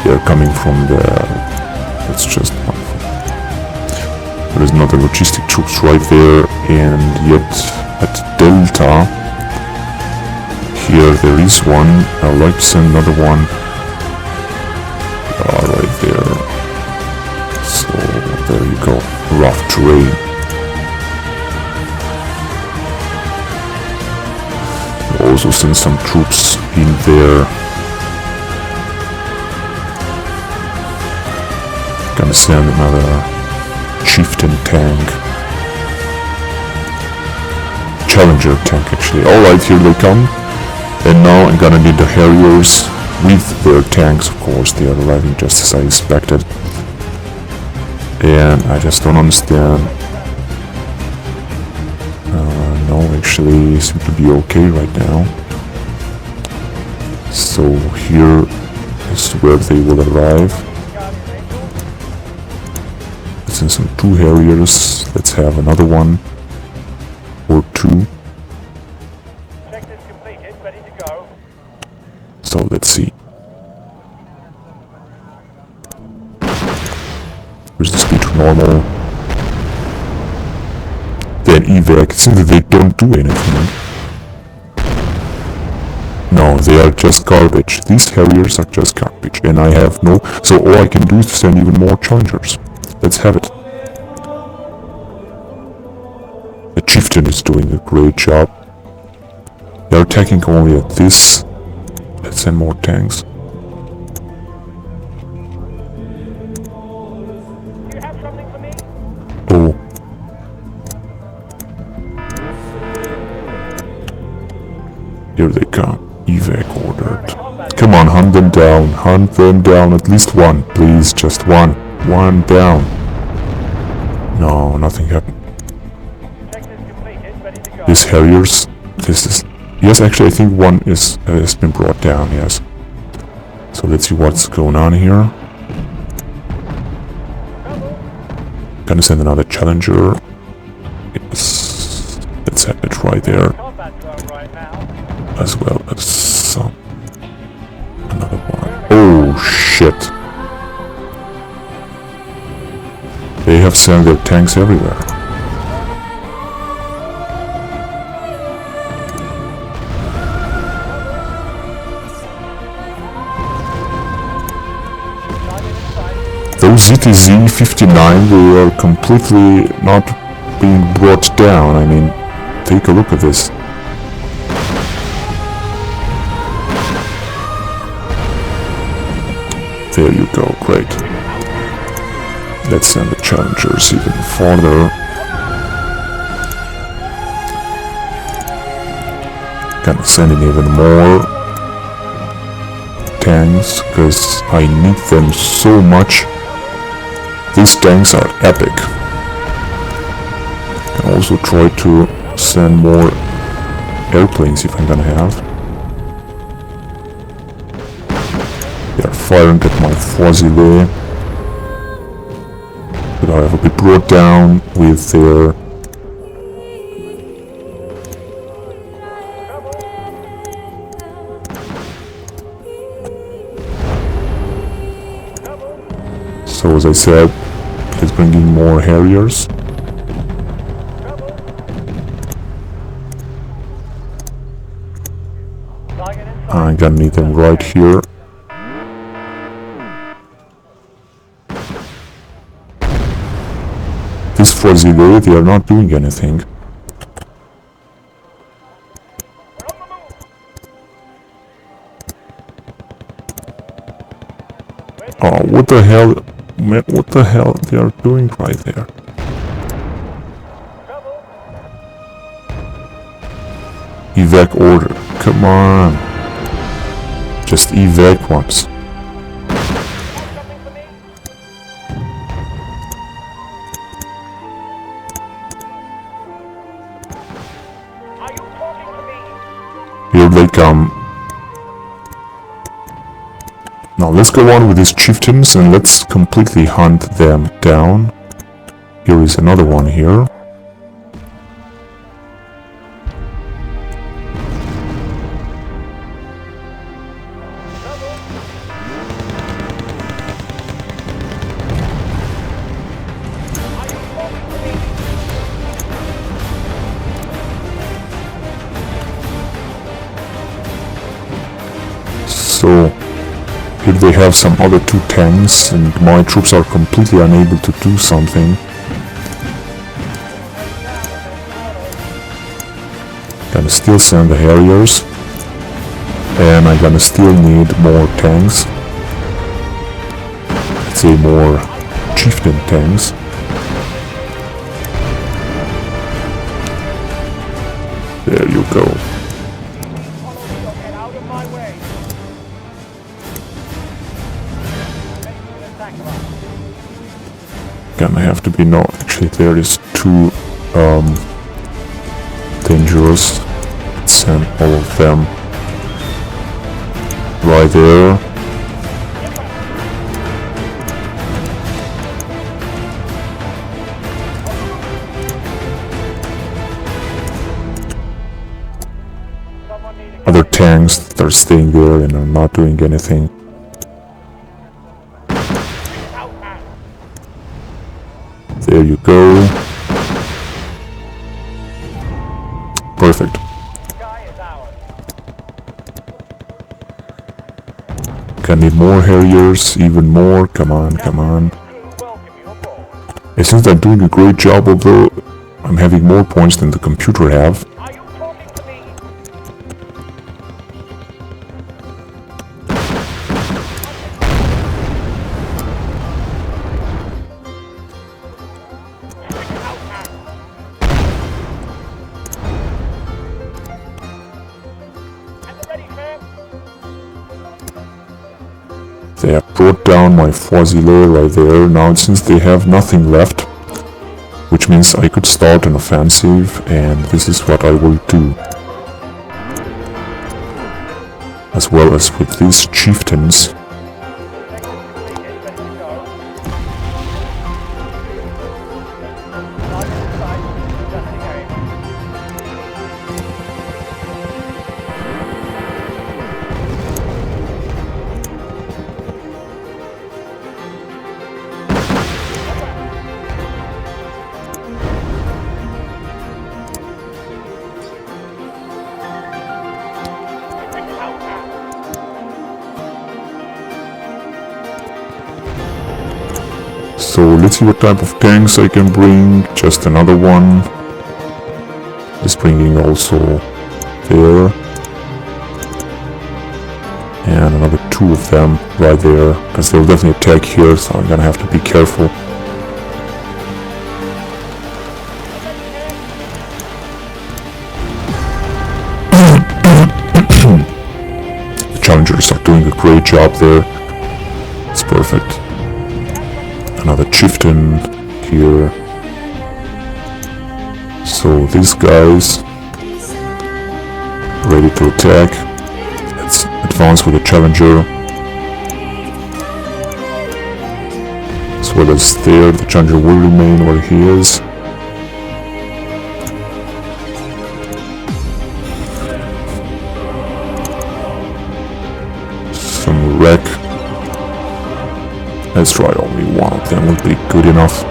They're coming from the... That's just wonderful. There is another logistic troops right there, and yet at Delta, here there is one. I'd like to send another one. Right there. So, there you go. Rough terrain. Also send some troops in there. Gonna send another chieftain tank. Challenger tank actually. Alright, here they come. And now I'm gonna need the Harriers with their tanks, of course. They are arriving just as I expected. And I just don't understand. No, actually seem to be okay right now. So here is where they will arrive. Let's send some 2 Harriers. Let's have another one. Or 2. So let's see. Where's the speed to normal? Then evac. It seems that they don't do anything. No, they are just garbage. These Harriers are just garbage. And I have no... So all I can do is to send even more Challengers. Let's have it. The Chieftain is doing a great job. They're attacking only at this. Let's send more tanks. Oh. Here they come. Evac ordered. Come on, hunt them down. Hunt them down. At least one, please. Just one. One down. No, nothing happened. These Harriers. This is... Yes, actually, I think one has been brought down, yes. So let's see what's going on here. Gonna send another Challenger. Yes. Let's have it right there. As well as some... Another one. Oh, shit. They have sent their tanks everywhere. Those ZTZ-59, they are completely not being brought down. I mean, take a look at this. There you go, great. Let's send the Challengers even farther. Gonna send in even more tanks, because I need them so much. These tanks are epic. Can also try to send more airplanes if I'm gonna have. They are firing at my fuzzy there. But I have to be brought down with their... So as I said, let's bring in more Harriers. I'm gonna need them right here. This fuzzy there, they are not doing anything. Oh, what the hell? What the hell they are doing right there? Evac order. Come on. Just evac once. Here they come. Now let's go on with these chieftains and let's completely hunt them down. Here is another one here. So here they have some other 2 tanks and my troops are completely unable to do something. Gonna still send the Harriers. And I'm gonna still need more tanks. Let's say more chieftain tanks. There you go. Get out of my way. Gonna have to be no. Actually, there is too dangerous. Let's send all of them right there. Other tanks that are staying there and are not doing anything. There you go. Perfect. Gonna need more Harriers, even more. Come on, come on. It seems I'm doing a great job, although I'm having more points than the computer have. Are you talking to me? They have brought down my Foisileur right there. Now since they have nothing left, which means I could start an offensive, and this is what I will do. As well as with these chieftains. So let's see what type of tanks I can bring. Just another one. Just bringing also there. And another two of them right there. Because they'll definitely attack here, so I'm gonna have to be careful. The Challengers are doing a great job there. It's perfect. Another chieftain here. So these guys ready to attack. Let's advance with the challenger. As well as there, the challenger will remain where he is. Some wreck. Let's try only one of them, would be good enough.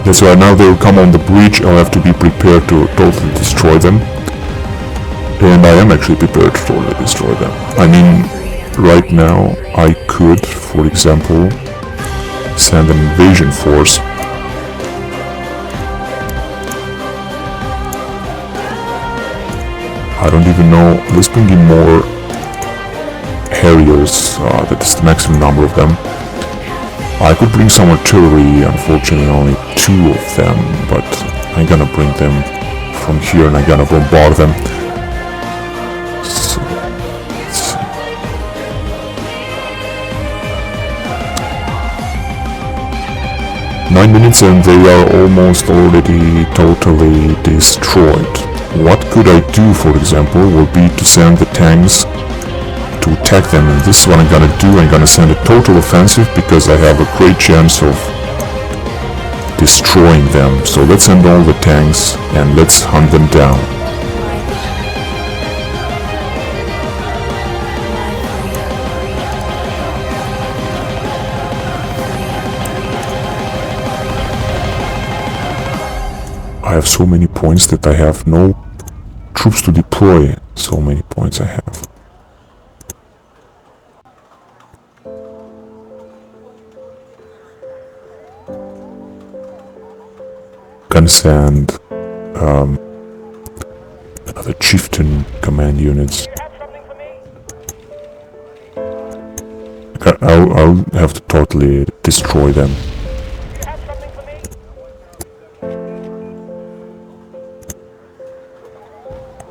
That's right, now they'll come on the breach. I'll have to be prepared to totally destroy them. And I am actually prepared to totally destroy them. I mean, right now I could, for example, send an invasion force. I don't even know. Let's bring in more Harriers. That is the maximum number of them. I could bring some artillery, unfortunately only two of them, but I'm gonna bring them from here and I'm gonna bombard them. So, let's see. 9 minutes and they are almost already totally destroyed. What could I do, for example, would be to send the tanks to attack them, and this is what I'm gonna do. I'm gonna send a total offensive because I have a great chance of destroying them. So let's send all the tanks and let's hunt them down. I have so many points that I have no troops to deploy. So many points I have. Gonna send another chieftain command units. You have something for me? I'll have to totally destroy them. You have something for me?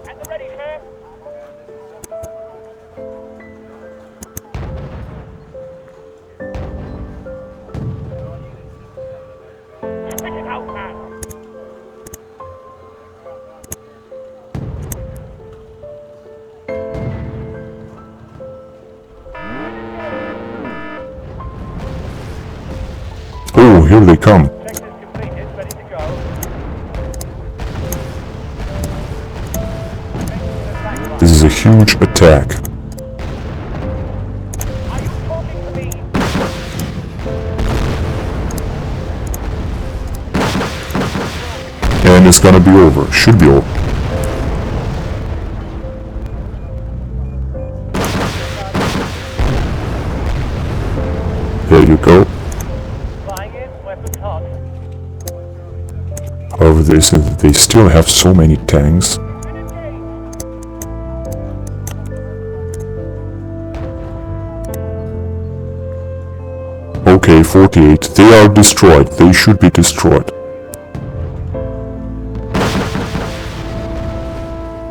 At the ready, sir. Spit it out, man. Oh, here they come. Sector's completed, ready to go. This is a huge attack. Are you talking to me? And it's gonna be over. Should be over. There you go. Flying in, weapons hot. However, they said that they still have so many tanks. Okay, 48. They are destroyed. They should be destroyed.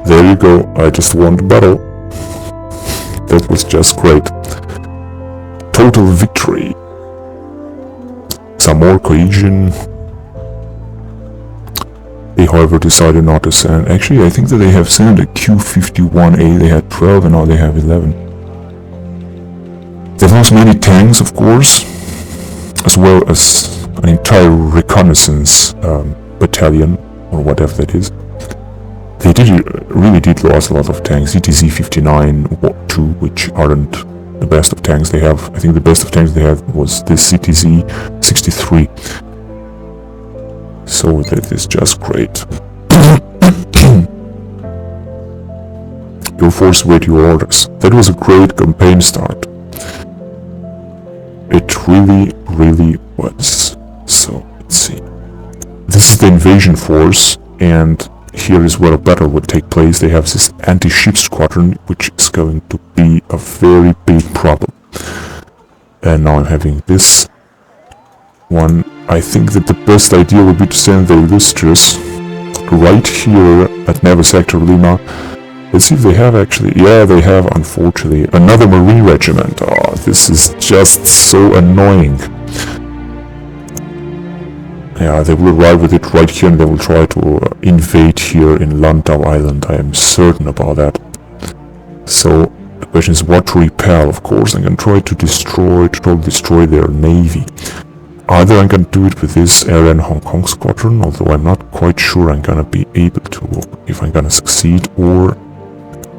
There you go. I just won the battle. That was just great. Total victory. Some more cohesion. They, however, decided not to send. Actually, I think that they have sent a Q-51A. They had 12 and now they have 11. They've lost many tanks, of course, as well as an entire reconnaissance battalion, or whatever that is. They really did lose a lot of tanks. CTZ-59-2, which aren't the best of tanks they have. I think the best of tanks they had was this CTZ-63. So that is just great. Your force await your orders. That was a great campaign start. It really was. So, let's see. This is the invasion force, and here is where a battle would take place. They have this anti-ship squadron, which is going to be a very big problem. And now I'm having this one. I think that the best idea would be to send the illustrious right here at Naval Sector Lima. Let's see if they have actually. Yeah, they have, unfortunately. Another Marine regiment. Oh, this is just so annoying. Yeah, they will arrive with it right here and they will try to invade here in Landau Island. I am certain about that. So, the question is what to repel, of course. I'm going to try to totally destroy their navy. Either I'm going to do it with this Airline Hong Kong squadron, although I'm not quite sure I'm going to be able to, if I'm going to succeed, or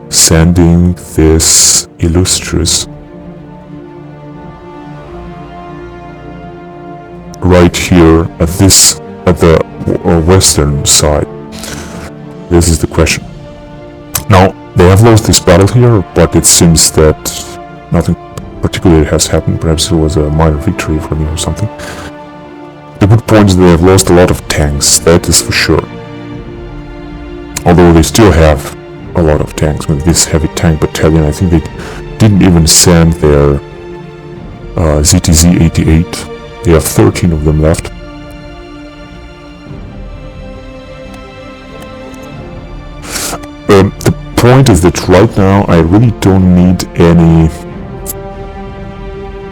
sending this illustrious right here at the western side. This is the question. Now, they have lost this battle here, but it seems that nothing particularly has happened. Perhaps it was a minor victory for me or something. The good point is they have lost a lot of tanks, that is for sure. Although they still have a lot of tanks with this heavy tank battalion. I think they didn't even send their ZTZ-88. They have 13 of them left. The point is that right now I really don't need any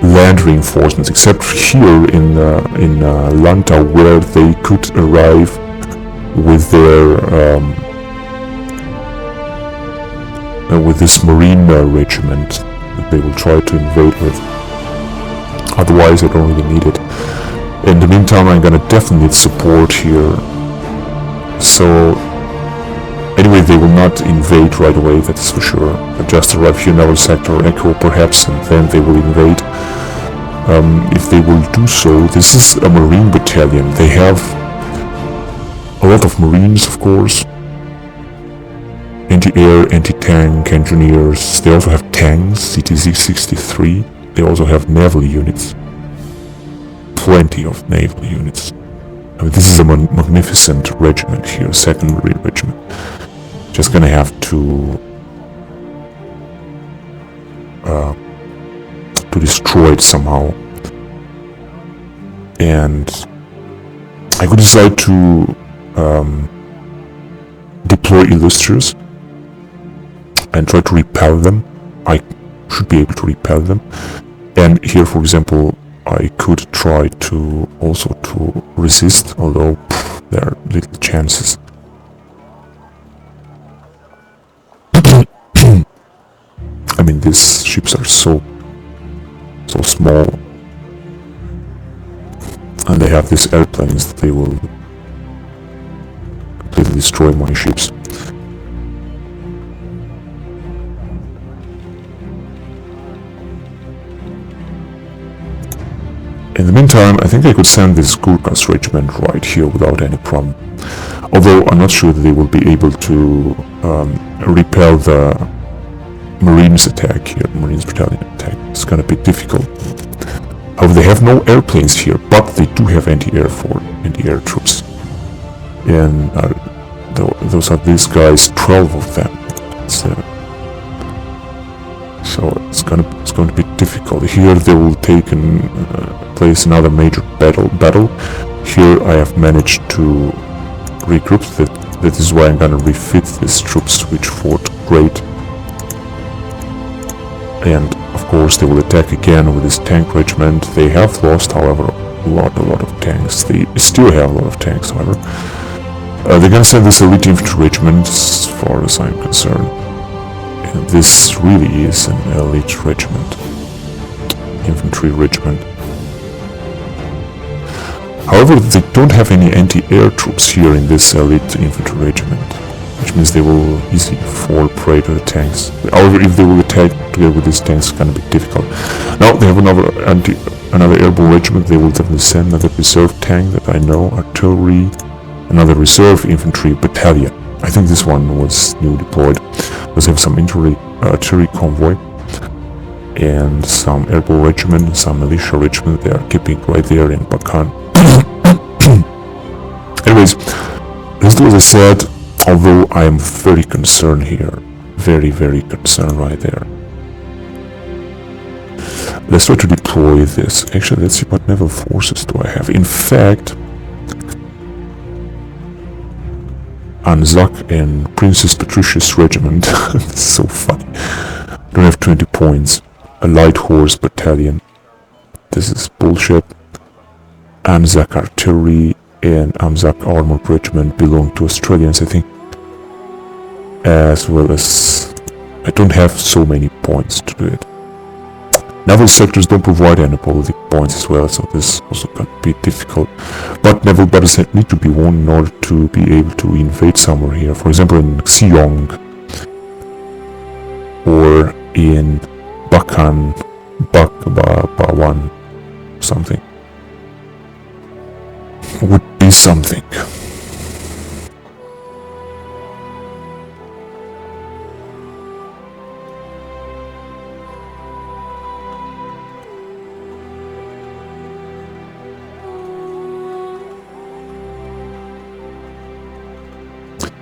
land reinforcements except here in Landau, where they could arrive with their with this Marine regiment that they will try to invade with. Otherwise, I don't really need it. In the meantime, I'm gonna definitely need support here. So, anyway, they will not invade right away, that's for sure. They'll just arrive here in Naval Sector Echo, perhaps, and then they will invade. If they will do so, this is a Marine battalion. They have a lot of Marines, of course. Anti-air, anti-tank engineers. They also have tanks, CTZ-63. They also have naval units. Plenty of naval units. I mean, this is a magnificent regiment here, 2nd Marine Regiment. Just gonna have to to destroy it somehow. And I could decide to deploy illustrious and try to repel them. I should be able to repel them. And here, for example, I could try to also to resist, although there are little chances. I mean, these ships are so small, and they have these airplanes that they will completely destroy my ships. In the meantime, I think I could send this Gurkhas regiment right here without any problem. Although I'm not sure that they will be able to repel the Marines attack here, Marines battalion attack. It's gonna be difficult. However, they have no airplanes here, but they do have anti-air troops. And those are these guys, 12 of them. So it's going to be difficult. Here they will take and place another major battle. Here I have managed to regroup. That is why I'm gonna refit these troops which fought great. And of course they will attack again with this tank regiment. They have lost, however, a lot of tanks. They still have a lot of tanks, however. They're gonna send this elite infantry regiment, as far as I'm concerned. And this really is an elite regiment. Infantry regiment. However, they don't have any anti-air troops here in this elite infantry regiment, which means they will easily fall prey to the tanks. However, if they will attack together with these tanks, it's gonna be difficult. Now they have another airborne regiment. They will definitely send another reserve tank that I know, artillery, another reserve infantry battalion. I think this one was new deployed. Let's have some artillery convoy and some airborne regiment, some militia regiment. They are keeping right there in Bakan. Anyways, this was I said. Although I am very concerned here, very concerned right there. Let's try to deploy this. Actually, let's see what naval forces do I have. In fact, Anzac and Princess Patricia's regiment. This is so funny. Don't have 20 points. A light horse battalion. This is bullshit. Anzac artillery and Anzac armored regiment belong to Australians, I think. As well as I don't have so many points to do it. Naval sectors don't provide any political points as well, so this also can be difficult. But naval battles need to be won in order to be able to invade somewhere here. For example, in Xiong or in Bakan, Bawan, something. Would be something.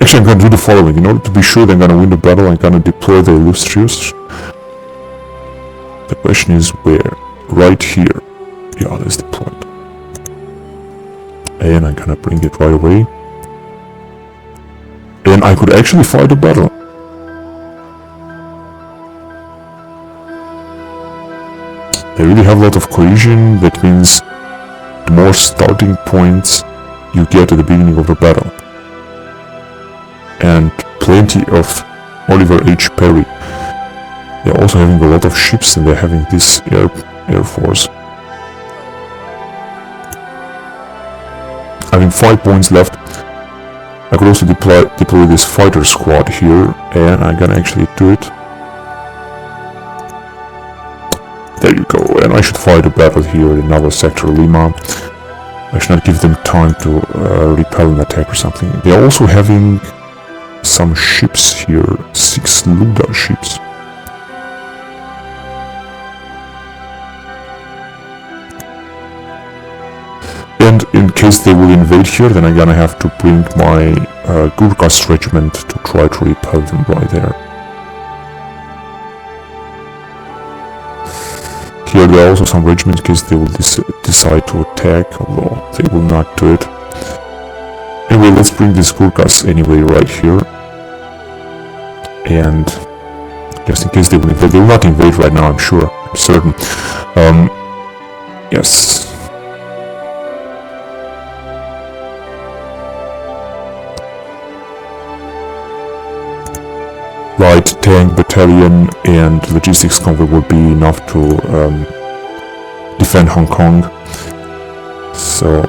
Actually, I'm going to do the following. In order to be sure that I'm going to win the battle, I'm going to deploy the illustrious. The question is where? Right here. Yeah, that's deployed. And I'm going to bring it right away. And I could actually fight a battle. They really have a lot of cohesion. That means the more starting points you get at the beginning of the battle. And plenty of Oliver H. Perry. They're also having a lot of ships and they're having this air force. Having 5 points left. I could also deploy this fighter squad here, and I'm gonna actually do it. There you go, and I should fight a battle here in Naval Sector Lima. I should not give them time to repel an attack or something. They're also having some ships here, 6 Luda ships. And in case they will invade here, then I'm gonna have to bring my Gurkhas regiment to try to repel them right there. Here there are also some regiments in case they will decide to attack, although they will not do it. Anyway, let's bring these Gurkhas anyway right here. And just in case they will invade. They will not invade right now, I'm sure. I'm certain. Yes. Light tank battalion and logistics convoy will be enough to defend Hong Kong. So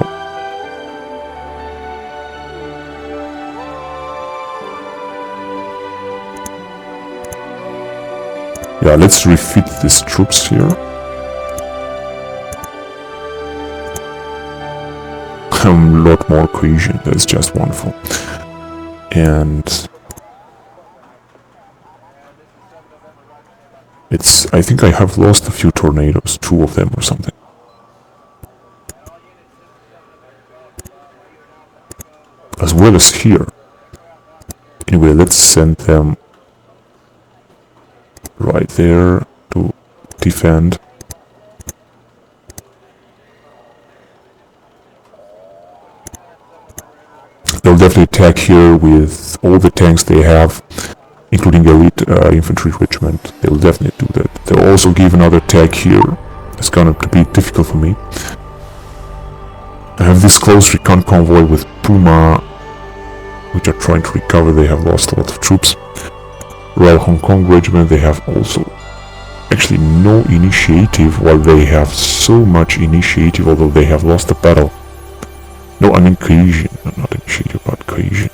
yeah, let's refit these troops here. A lot more cohesion, that's just wonderful. And I think I have lost a few tornadoes, 2 of them or something. As well as here. Anyway, let's send them right there to defend. They'll definitely attack here with all the tanks they have, including elite infantry regiment. They will definitely do that. They'll also give another attack here. It's going to be difficult for me. I have this close recon convoy with Puma, which are trying to recover. They have lost a lot of troops. Royal Hong Kong Regiment, they have also actually no initiative, while they have so much initiative, although they have lost the battle. No, I mean cohesion, not initiative, but cohesion.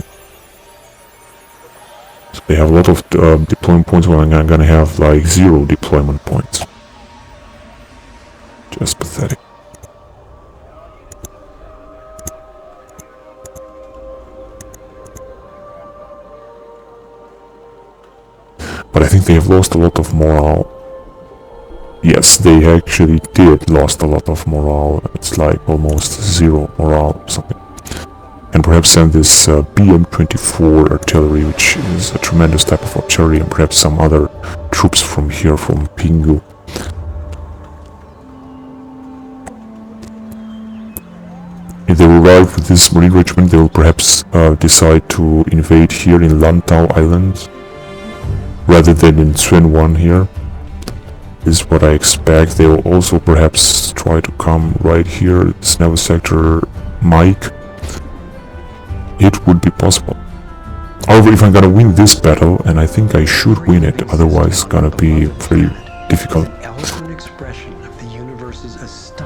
So they have a lot of deployment points, while I'm gonna have like 0 deployment points. Just pathetic. But I think they have lost a lot of morale. Yes, they actually did lost a lot of morale. It's like almost 0 morale or something. And perhaps send this BM-24 artillery, which is a tremendous type of artillery, and perhaps some other troops from here, from Pinggu. If they arrive with this marine regiment, they will perhaps decide to invade here in Lantau Island, rather than in Tsuen 1 here. This is what I expect. They will also perhaps try to come right here, this naval sector Mike. It would be possible. However, if I'm gonna win this battle, and I think I should win it, otherwise it's gonna be very difficult,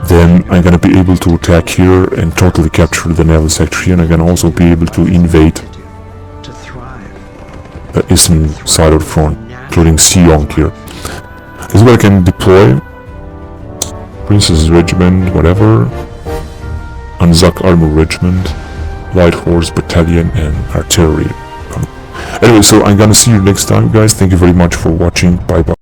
then I'm gonna be able to attack here and totally capture the naval sector here, and I'm gonna also be able to invade the eastern side of the front, including Seong here. This is where I can deploy Princess Regiment, whatever, Anzac Army Regiment, Light Horse Battalion, and Artillery. Anyway, so I'm gonna see you next time, guys. Thank you very much for watching. Bye bye.